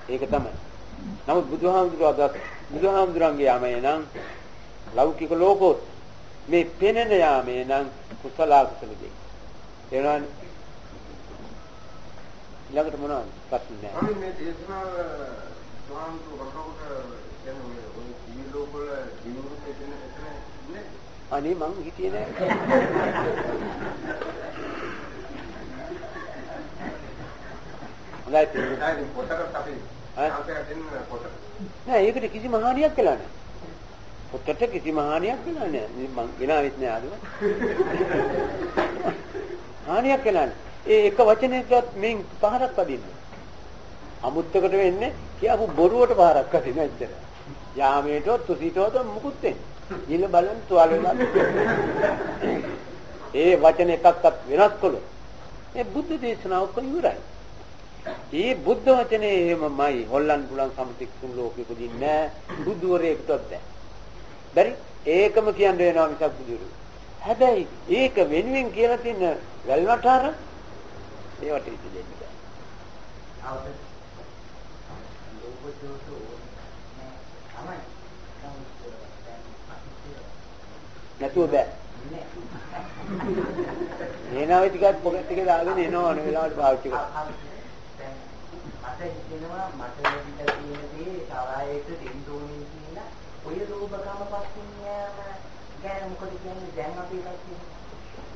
ඒක තමයි. නමුත් බුදුහාමුදුරන්ගේ යාමේ නම් ලෞකික ලෝකෝත් මේ පෙනෙන යාමේ නම් කුසල අකුසල දෙක. එනවනේ. ඊළඟට මොනවද? ප්‍රශ්න නැහැ. අපි මේ දේශනාව ස්වාමීන් වහන්සේ කියන්නේ ඔය ජීවි ලෝකවල ජීවුත් එතන නේ. අනේ මං හිතියේ නෑ. හොඳයි පොතකට අපි ආන්සර් දෙන්න පොතට. නෑ ඒකට කිසිම හානියක් වෙලා නෑ. පොතට කිසිම හානියක් වෙලා නෑ. මං ගෙනාවෙත් නෑ ආදම. හානියක් වෙලා නෑ. ඒ එක වචනයකවත් මෙන් පහරක් වදින්නේ. අමුත්තකට වෙන්නේ කියපු බොරුවට පහරක් වදින ඇත්තට. යාමේටවත් තුසිතවත් මුකුත් වෙන්නේ. ඊළ බලන් තුවාල වෙලා. ඒ වචන එකක්වත් වෙනස් කළොත් ඒ බුද්ධ දේශනාව කොහොමරයි? ඒ බුද්ධ වචනේ එහෙමමයි හොල්ලන්න පුළුවන් සම්පතික්ෂුන් ලෝකෙක දින්නේ බුදුවරයෙකුටවත් බැහැ. බැරි ඒකම කියන්න වෙනවා මිසක් බුදුරු. හැබැයි ඒක වෙනුවෙන් කියලා තියෙන වැල්වටාර ඒවට ඉති දෙන්න බෑ. අවුද? ලෝකෝතෝ නෑ. නැතුව බෑ. එනවා ටිකක් පොකට් එකේ දාගෙන එනවා අන වෙලාවට පාවිච්චි කරා. මට හිතෙනවා මට ලැබිලා තියෙන දේ තරහයට දෙන්න ඕනේ කියලා ඔය ලෝභකම පස්සින් යෑම ගැන මොකද කියන්නේ දැන් අපි කච්චි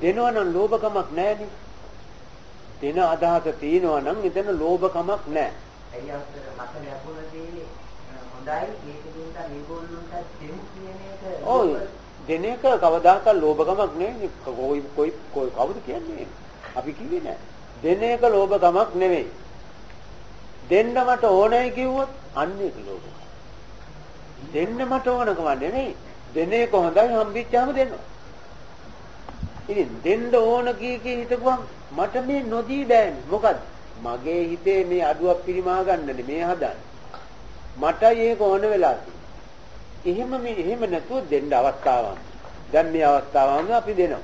දෙනවනම් ලෝභකමක් නැහැනේ. දෙන අදහස තියෙනවා නම් එතන ලෝභකමක් නැහැ. ඇයි අවසර මට ලැබුණ දේ හොඳයි ඒකෙන්ද මේගොල්ලන්ට දෙමු කියන එක ඔව් දෙන එක කවදාකවත් ලෝභකමක් නෙවෙයි. කොයි කවුද කියන්නේ? අපි කිව්වේ නෑ. දෙන එක ලෝභකමක් නෙවෙයි. දෙන්න මට ඕනයි කිව්වොත් අන්න ඒක ලෝභකම. දෙන්න මට ඕනකම නෙවෙයි. දෙන එක හොඳයි හම්බෙච්චාම දෙනවා. ඉතින් දෙන්න ඕන කී හිතපුවම මට මේ නොදී බෑනේ. මොකද මගේ හිතේ මේ අඩුවක් පිරිමා ගන්නනේ මේ හදන්නේ. මටයි ඒක ඕන වෙලා තියෙන්නේ. එහෙම නැතුව දෙන්න අවස්ථාවක්. දැන් මේ අවස්ථාවම අපි දෙනවා.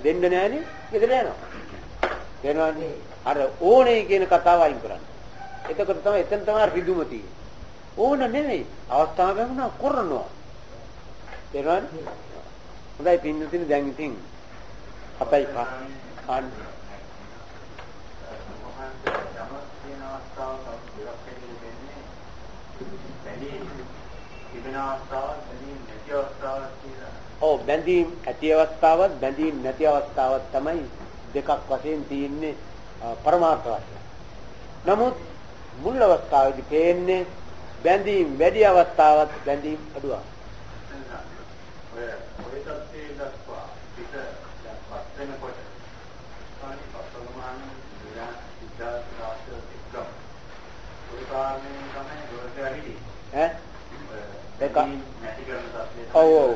දෙන්න නෑනේ ගෙදර යනවා. දෙනවනේ. අර ඕනේ කියන කතාව අයින් කරන්න. එතකොට තමයි එතන තමයි රිදුම තියෙන්නේ. ඕන නෙමෙයි. අවස්ථාව ගන්නවා කරනවා. දෙනවනේ. හොඳයි පින්නතින් දැන් ඉතින් අපයි කාන් ඔව් බැඳීම් ඇති අවස්ථාවත් බැඳීම් නැති අවස්ථාවත් තමයි දෙකක් වශයෙන් තියෙන්නේ පරමාර්ථ වශයෙන්. නමුත් මුල් අවස්ථාවේදී පේන්නේ බැඳීම් වැඩි අවස්ථාවත් බැඳීම් අඩු අවස්ථාවක්. ඔය තත්ත්වයේ දක්වා පිට දැක්වත් වෙනකොට කාණි පස්සමාන විලා සිද්ධාර්ථ රාශිය එක්කම ඔය කාරණේ තමයි ගොඩට ඇවිදි ඈ දෙක නැති කරන තත්ත්වයේ ඔව්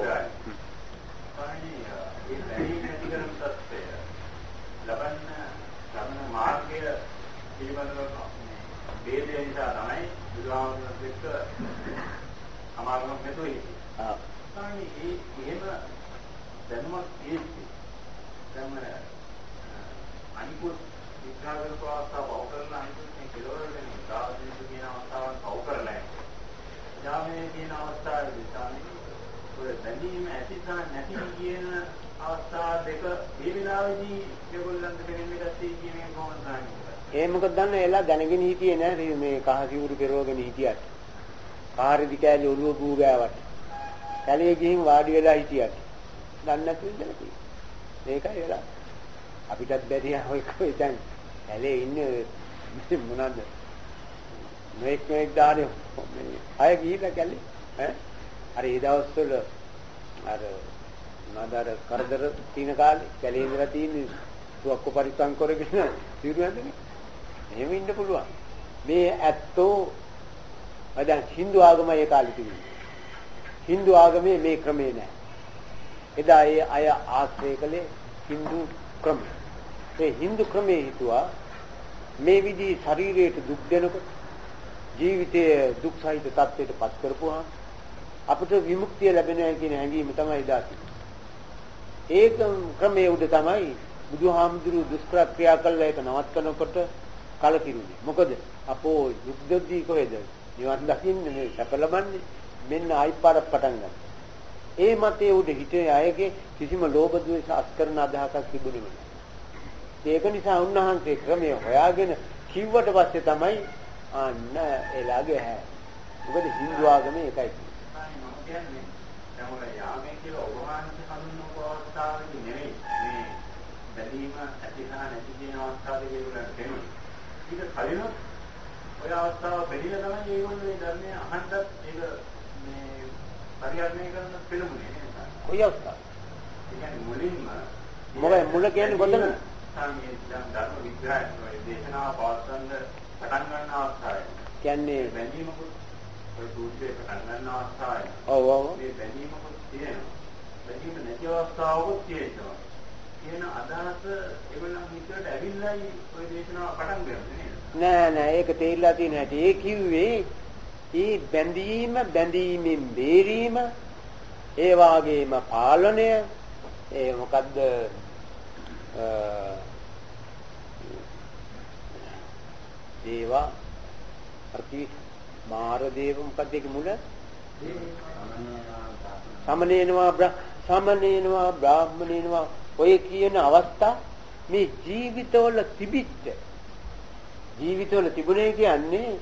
කාණි ඒ බැරි නැති කරන තත්ත්වය ලබන මාර්ගය පිළිබඳව වේදේ නිසා තමයි බුදුහාමුදුරුවෝ එක්ක අමාරුවක් නැතුව ඉන්නේ. කාණි එහෙම දැනුමක් තියෙන්නේ දැන් අනිකුත් විද්‍යාවල ප්‍රවාසව බව කරන අනිකුත් මේ කෙලවරගෙන සාධිත කියන අවස්ථාවන් බව කරලා යාමේ කියන අවස්ථාවේදී තමයි ඔය බැඳීම ඇතිසා නැති කියන අවස්ථා දෙක මේ විලාවේදී ඒගොල්ලන්ට දෙන්නේ ගැටි කියන එක කොහොමද දන්නේ? ඒ මොකද දන්නේ එලා දැනගෙන හිටියේ නෑ මේ කහසිවුරු පෙරවගෙන හිටියට. කාර්යදි කෑලි ඔළුව බූ ගෑවට. කැලේ ගිහින් වාඩි වෙලා හිටියට. දන්නේ නැති ඉඳලා තියෙන්නේ. මේකයි වෙලා. අපිටත් බැරි ඔය කොයි දැන් ඇලේ ඉන්නේ මොනවාද මේක දානේ අය ගිහිල්ලා කැලේ ඈ අර ඒ දවස්වල අර නදර කරදර තින කාලේ කැලේ ඉඳලා තියෙන්නේ තුවක්කු පරිස්සම් කරගෙන සිරු ඇඳනේ එහෙම ඉන්න පුළුවන් මේ ඇත්තෝ දැන් හින්දු ආගමයි ඒ කාලේ තිබුණේ හින්දු ආගමේ මේ ක්‍රමේ නැහැ එදා ඒ අය ආශ්‍රය කළේ හින්දු ක්‍රමය ඒ හින්දු ක්‍රමේ හිතුවා මේ විදිහේ ශරීරයට දුක් දෙනකොට ජීවිතයේ දුක් සහිත තත්ත්වයට පත් කරපුවාම අපිට විමුක්තිය ලැබෙනවා කියන හැඟීම තමයි එදා තිබුණේ ඒක ක්‍රමයේ උඩ තමයි බුදුහාමුදුරු දුෂ්කර ක්‍රියා කළා ඒක නවත්තනකොට කලකිරුනේ මොකද අපෝ දුක් දෙද්දී කොහෙද නිවන් දකින්නේ මේ සැප ලබන්නේ මෙන්න ආයිපාරක් පටන් ගන්න ඒ මතයේ උඩ හිතේ අයගේ කිසිම ලෝභ ද්වේෂ අස්කරන අදහසක් තිබුණේ නැහැ ඒක නිසා උන්වහන්සේ ක්‍රමය හොයාගෙන කිව්වට පස්සේ තමයි අන්න එලාගේ හැ මොකද හින්දු ආගමේ ඒකයි කියන්නේ දැන් ඔය යාමේ කියලා ඔබවහන්සේ හඳුන්වන අවස්ථාවේදී නෙවෙයි මේ බැඳීම ඇතිලා නැති කියන අවස්ථාවේදී ඒගොල්ලන්ට දෙන්නේ. ඊට කලින් ඔය අවස්ථාව බැරිලා තමයි ඒගොල්ලෝ මේ ධර්මයේ අහන්නත් ඒක මේ පරිහරණය කරන පිළිමුනේ නේද? කොයි අවස්ථාව? ඒ කියන්නේ මුලින්ම මොකද මුල කියන්නේ කොතනද? සාමයේ ධර්ම විග්‍රහය ඔය දේශනාව පවත්වන්න පටන් ගන්න අවස්ථාවේ. කියන්නේ බැඳීමකුත් ඔය දුර්දේ පටන් ගන්න අවස්ථාවේ. ඔව් ඔව්. මේ බැඳීමකුත් තියෙනවා. බැඳීම නැති අවස්ථාවකුත් තියෙනවා. කියන අදහස ඒගොල්ලන් හිතට ඇවිල්ලායි ඔය දේශනාව පටන් ගන්නේ නේද? නෑ ඒක තේරිලා තියෙන හැටි. ඒ කිව්වේ මේ බැඳීම බැඳීමෙන් බේරීම ඒ වාගේම පාලනය ඒ මොකද්ද දේවා අර්ථි මාර දේව මොකද්ද ඒක මුල සමනේනවා බ්‍රාහ්මණේනවා ඔය කියන අවස්ථා මේ ජීවිතවල තිබුණේ කියන්නේ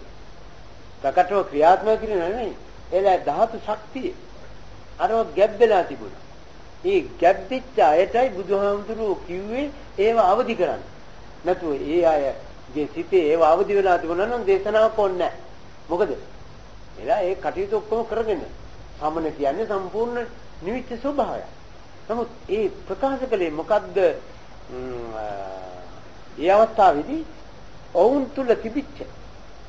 ප්‍රකටව ක්‍රියාත්මක කිරීම නෙවෙයි එලා ධාතු ශක්තිය අරව ගැබ් වෙලා තිබුණා ඒ ගැබ්දිච්ච අයටයි බුදුහාමුදුරුවෝ කිව්වේ ඒව අවදි කරන්න නැතුව ඒ අයගේ සිතේ ඒව අවදි වෙලා තිබුණා නම් දේශනාවක් ඕනේ නැහැ මොකද එලා ඒ කටයුතු ඔක්කොම කරගෙන සමන කියන්නේ සම්පූර්ණ නිවිච්ච ස්වභාවය නමුත් ඒ ප්‍රකාශ කළේ මොකද්ද ඒ අවස්ථාවේදී ඔවුන් තුල තිබිච්ච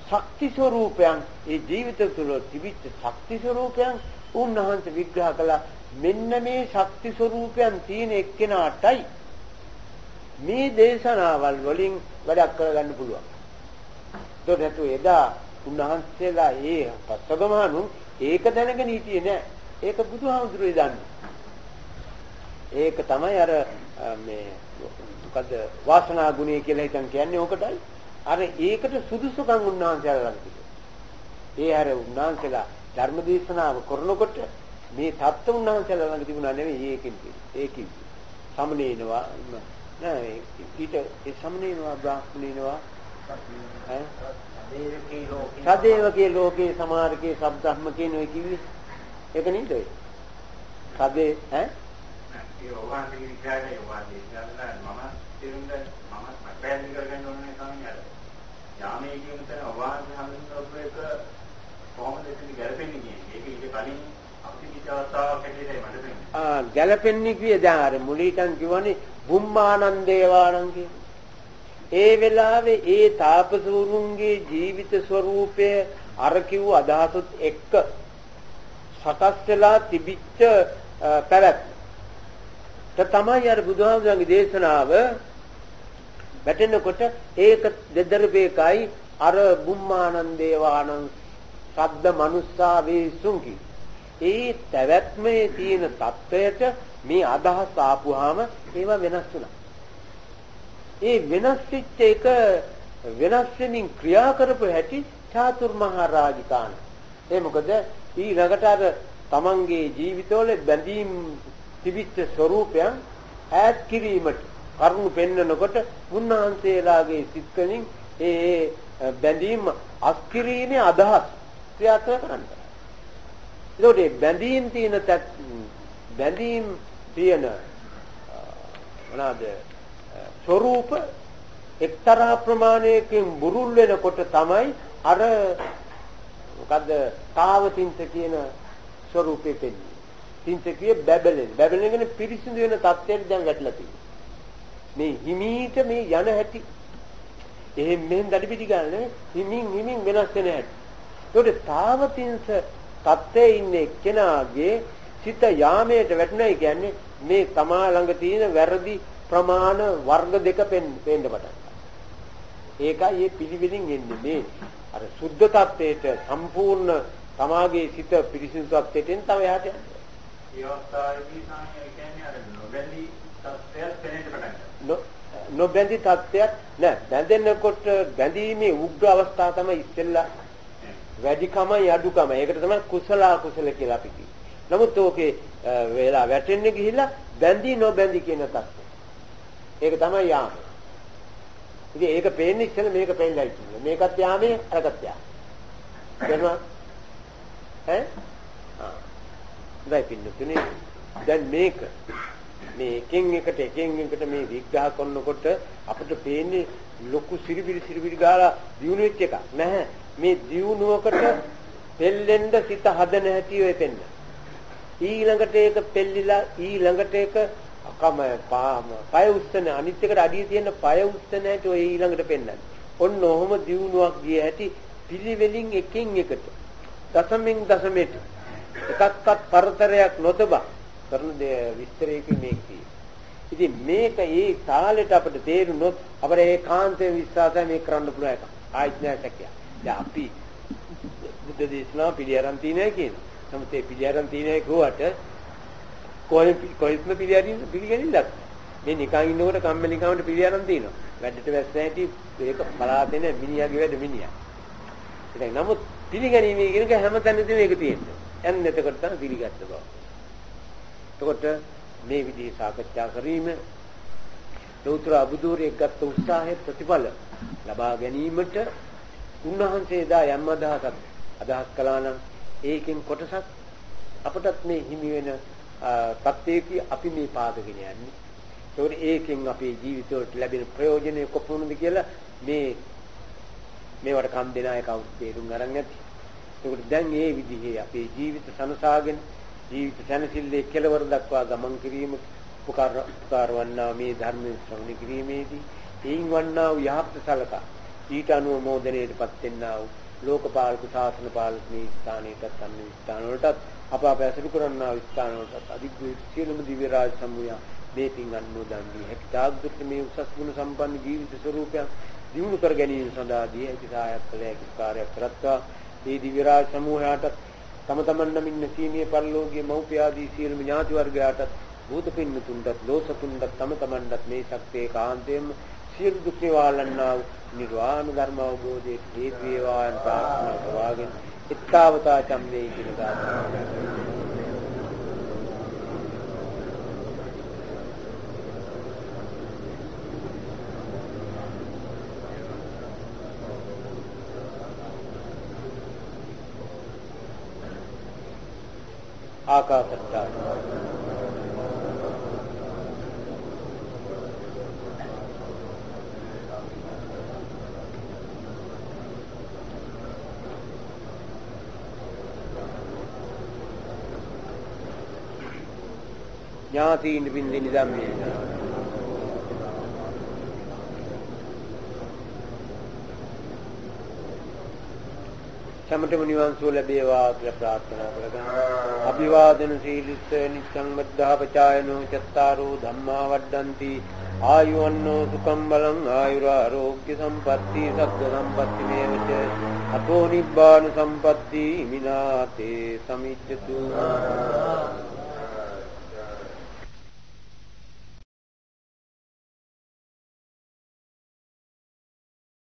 ශක්ති ස්වરૂපයන් ඒ ජීවිත තුල තිබිච්ච ශක්ති ස්වરૂපයන් උන්වහන්සේ විග්‍රහ කළා මෙන්න මේ ශක්ති ස්වરૂපයන් තියෙන එක්කෙනාටයි මේ දේශනාවල් වලින් වැඩක් කරගන්න පුළුවන්. ඒක නැතු එදා උන්වහන්සේලා ඒ පස්සගමහණු ඒක දැනගෙන හිටියේ නෑ. ඒක බුදුහාමුදුරුවෝ දන්නේ. ඒක තමයි අර මේ මොකද වාසනා ගුණය කියලා හිතන් කියන්නේ ඕකටයි. අර ඒකට සුදුසුකම් උන්වහන්සේලා ළඟ තිබුණා. ඒ අර උන්වහන්සේලා ධර්ම දේශනාව කරනකොට මේ தත්ත්ව උන්වහන්සේලා ළඟ තිබුණා නෙවෙයි ඒකින් සමනේනවා නෑ ඊට ඒ සමනේනවා බ්‍රාහ්මණේනවා සදේවකේ ලෝකේ සමාරකේ සබ්ධම්ම කියන ඔය කිව්වේ ඒක නේද ඔය සදේ ඒ ඔවාගේ විචාරය ඔවාගේ ඉස්සල්ලා මම තේරුම්ද මම පැහැදිලි කරගන්න ඕනේ තමයි අර යාමේ කියන තැන ඔවාගේ හඳුන්වපු එක කොහොමද එතන ගැලපෙන්නේ කියන්නේ ඒක ඊට කලින් ගැලපෙන්නේ කියේ දැන් අර මුලින්ම කිව්වනේ බුම්මානන්දේවාණන් කියන. ඒ වෙලාවේ ඒ තාපසවරුන්ගේ ජීවිත ස්වરૂපය අර කිව්ව අදහසත් එක්ක සකස් වෙලා තිබිච්ච පැවැත්ම. තමයි අර බුදුහාමුදුරන්ගේ දේශනාව වැටෙනකොට ඒක දෙදරපේකයි අර බුම්මානන්දේවාණන් සද්ද මනුස්සා වේසුන්කි. ඒ පැවැත්මේ තියෙන தත්වයට මේ අදහස් ආපුවාම ඒවා වෙනස් වුණා. ඒ වෙනස් වෙච්ච එක වෙනස් වෙමින් ක්‍රියා කරපු හැටි චාතුර්මහා රාජිකාන. ඒ මොකද ඊළඟට අර තමන්ගේ ජීවිතවල බැඳීම් තිබිච්ච ස්වરૂපයන් ඈත් කිරීමට කරුණු පෙන්වනකොට මුන්නහන්සේලාගේ සිත්කලින් ඒ බැඳීම් අස්කිරීමේ අදහස් ක්‍රියාත්මක කරනවා. ඒකට බැඳීම් තියෙන මොනවාද ස්වરૂප එක්තරා ප්‍රමාණයකින් බුරුල් වෙනකොට තමයි අර මොකද්ද තාවතින්ස කියන ස්වરૂපෙ දෙන්නේ. තින්සකිය බැබලෙන. බැබලෙන කියන්නේ පිරිසිදු වෙන තත්ත්වයට දැන් වැටලා තියෙනවා. මේ හිමීට මේ යන හැටි එහෙන් මෙහෙන් දඩි පිටි ගන්න හිමින් වෙනස් වෙන හැටි. ඒකට තාවතින්ස තත්ත්වයේ ඉන්නේ කෙනාගේ සිත යාමයට වැටුණයි කියන්නේ මේ තමා ළඟ තියෙන වැරදි ප්‍රමාණ වර්ග දෙක පෙන්න පටන් ගන්නවා. ඒකයි මේ පිළිවිලින් එන්නේ මේ අර සුද්ධ තත්ත්වයට සම්පූර්ණ තමාගේ සිත පිරිසිදු තත්ත්වයට එන තව එහාට යනවා. ඒ අවස්ථාවේදී සාමාන්‍යයෙන් කියන්නේ අර නොබැඳි තත්ත්වයක් දැනෙන්න පටන් ගන්නවා. නොබැඳි තත්ත්වයක් නෑ. බැඳෙනකොට බැඳීමේ උග්‍ර අවස්ථාව තමයි ඉස්සෙල්ලා වැඩිකමයි අඩුකමයි. ඒකට තමයි කුසල අකුසල කියලා අපි කියන්නේ. නමුත් ඕකේ වෙලා වැටෙන්නේ ගිහිල්ලා බැඳි නොබැඳි කියන තත්ත්වය. ඒක තමයි යාම. ඉතින් ඒක පේන්නේ ඉස්සෙල්ලා මේක පේන්නයි කියන්නේ. මේකත් යාමේ අරකට යාම. කියනවා ඈ? පින්නතුනේ දැන් මේක මේ එකෙන් එකට මේ විග්‍රහ කරනකොට අපිට පේන්නේ ලොකු සිරිබිරි ගාලා දියුණු වෙච්ච එකක් නැහැ. මේ දියුණුවකට පෙල්ලෙන්න සිත හදන හැටි ඔය පෙන්න. ඊළඟට ඒක පෙල්ලිලා ඊළඟට ඒක පය උස්සන අනිත් එකට අඩිය තියෙන පය උස්සන හැටි ඔය ඊළඟට පෙන්නන්නේ. ඔන්න ඔහොම දියුණුවක් ගිය හැටි පිළිවෙලින් එකින් එකට දශමෙන් දශමයට එකක්වත් පරතරයක් නොතබා කරන විස්තරයකින් මේක තියෙනවා. ඉතින් මේක ඒ තාලෙට අපිට තේරුනොත් අපිට ඒකාන්තයෙන් විශ්වාසය මේ කරන්න පුළුවන් එකක්. ආයිත් නෑ සැකයක්. දැන් අපි බුද්ධ දේශනාව පිළිඅරන් තියනයි කියනවා. නමුත් ඒ පිළිඅරන් තියනයි කෝවට කොහෙත්ම පිළිගැනිල්ලක්. මේ නිකන් ඉන්නකොට කම්මැලිකමට පිළිඅරන් තියනවා. වැඩට වැස්ස නැති ඒක බලාගෙන මිනිහාගේ වැඩ මිනිහා. ඉතින් නමුත් පිළිගැනීමේ කියන එක හැමතැනදීම මේක තියෙනවා. එන්න එතකොට තමයි පිළිගත්ත බව. එතකොට මේ විදිහේ සාකච්ඡා කිරීම ලෞතර අබුදූරේ ගත්ත උත්සාහයේ ප්‍රතිඵල ලබා ගැනීමට උන්වහන්සේ දා යම් අදහස් කළා නම් ඒකෙන් කොටසක් අපටත් මේ හිමි වෙන තත්ත්වයක අපි මේ පාදගෙන යන්නේ. ඒකෙන් අපේ ජීවිතවලට ලැබෙන ප්‍රයෝජනෙ කොපමණද කියලා මේවට කම් දෙන අය කවුරුත් තේරුම් ගන්න නැති. ඒකට දැන් මේ විදිහේ අපේ ජීවිත සනසාගෙන ජීවිත සැනසෙල්ලේ කෙලවර දක්වා ගමන් කිරීම උපකාර වන්නා මේ ධර්ම ශ්‍රවණය කිරීමේදී එයින් වන්නා වූ යහපත සලකා ඊට අනුමෝදනයටපත් වෙන්නා වූ ලෝකපාලක ශාසන පාලක මේ ස්ථානයටත් අන්‍ය ස්ථාන වලටත් අප ඇසුරු කරන්නා වූ ස්ථාන වලටත් අධිග්‍රහ සියලුම දිව්‍ය රාජ සමූහය මේ පින් අනුමෝදන් වී හැකි තාග්දුත් මේ උසස් ගුණ සම්පන්න ජීවිත ස්වරූපයක් දියුණු කර ගැනීම සඳහා දී හැකි සහායක් කළ හැකි කාර්යයක් කරත්වා මේ දිව්‍ය රාජ සමූහයාට තම තමන් නමින් සීමිය පරිලෝකීය මෞපියාදී සියලුම ඥාති වර්ගයාට භූත පින්නතුන්ටත් ලෝසතුන්ටත් තම තමන්ටත් මේ ශක්තිය කාන්තේම සියලු දුක් නිවාලන්නා නිර්වාණ ධර්ම අවබෝධයේ හේතු වේවා යන ප්‍රාර්ථනා කරගෙන ඉත්තාවතා චම්මේ කියන ගාථාව ආකාශත්තා ඥාතීන් බින්දිනි ධම්මේ සමතම නිවන් සුව ලැබේවා කියලා ප්‍රාර්ථනා කරගන්න. අභිවාදන සීලිස්ස නිච්ඡං වද්ධා පචායනෝ චත්තාරෝ ධම්මා වඩ්ඩಂತಿ ආයුවන්නෝ සුඛං බලං ආයුරාෝග්‍ය සම්පatti සග්ග සම්පatti මේවච අතෝ නිබ්බාන සම්පatti මිනාතේ සමිච්ඡතු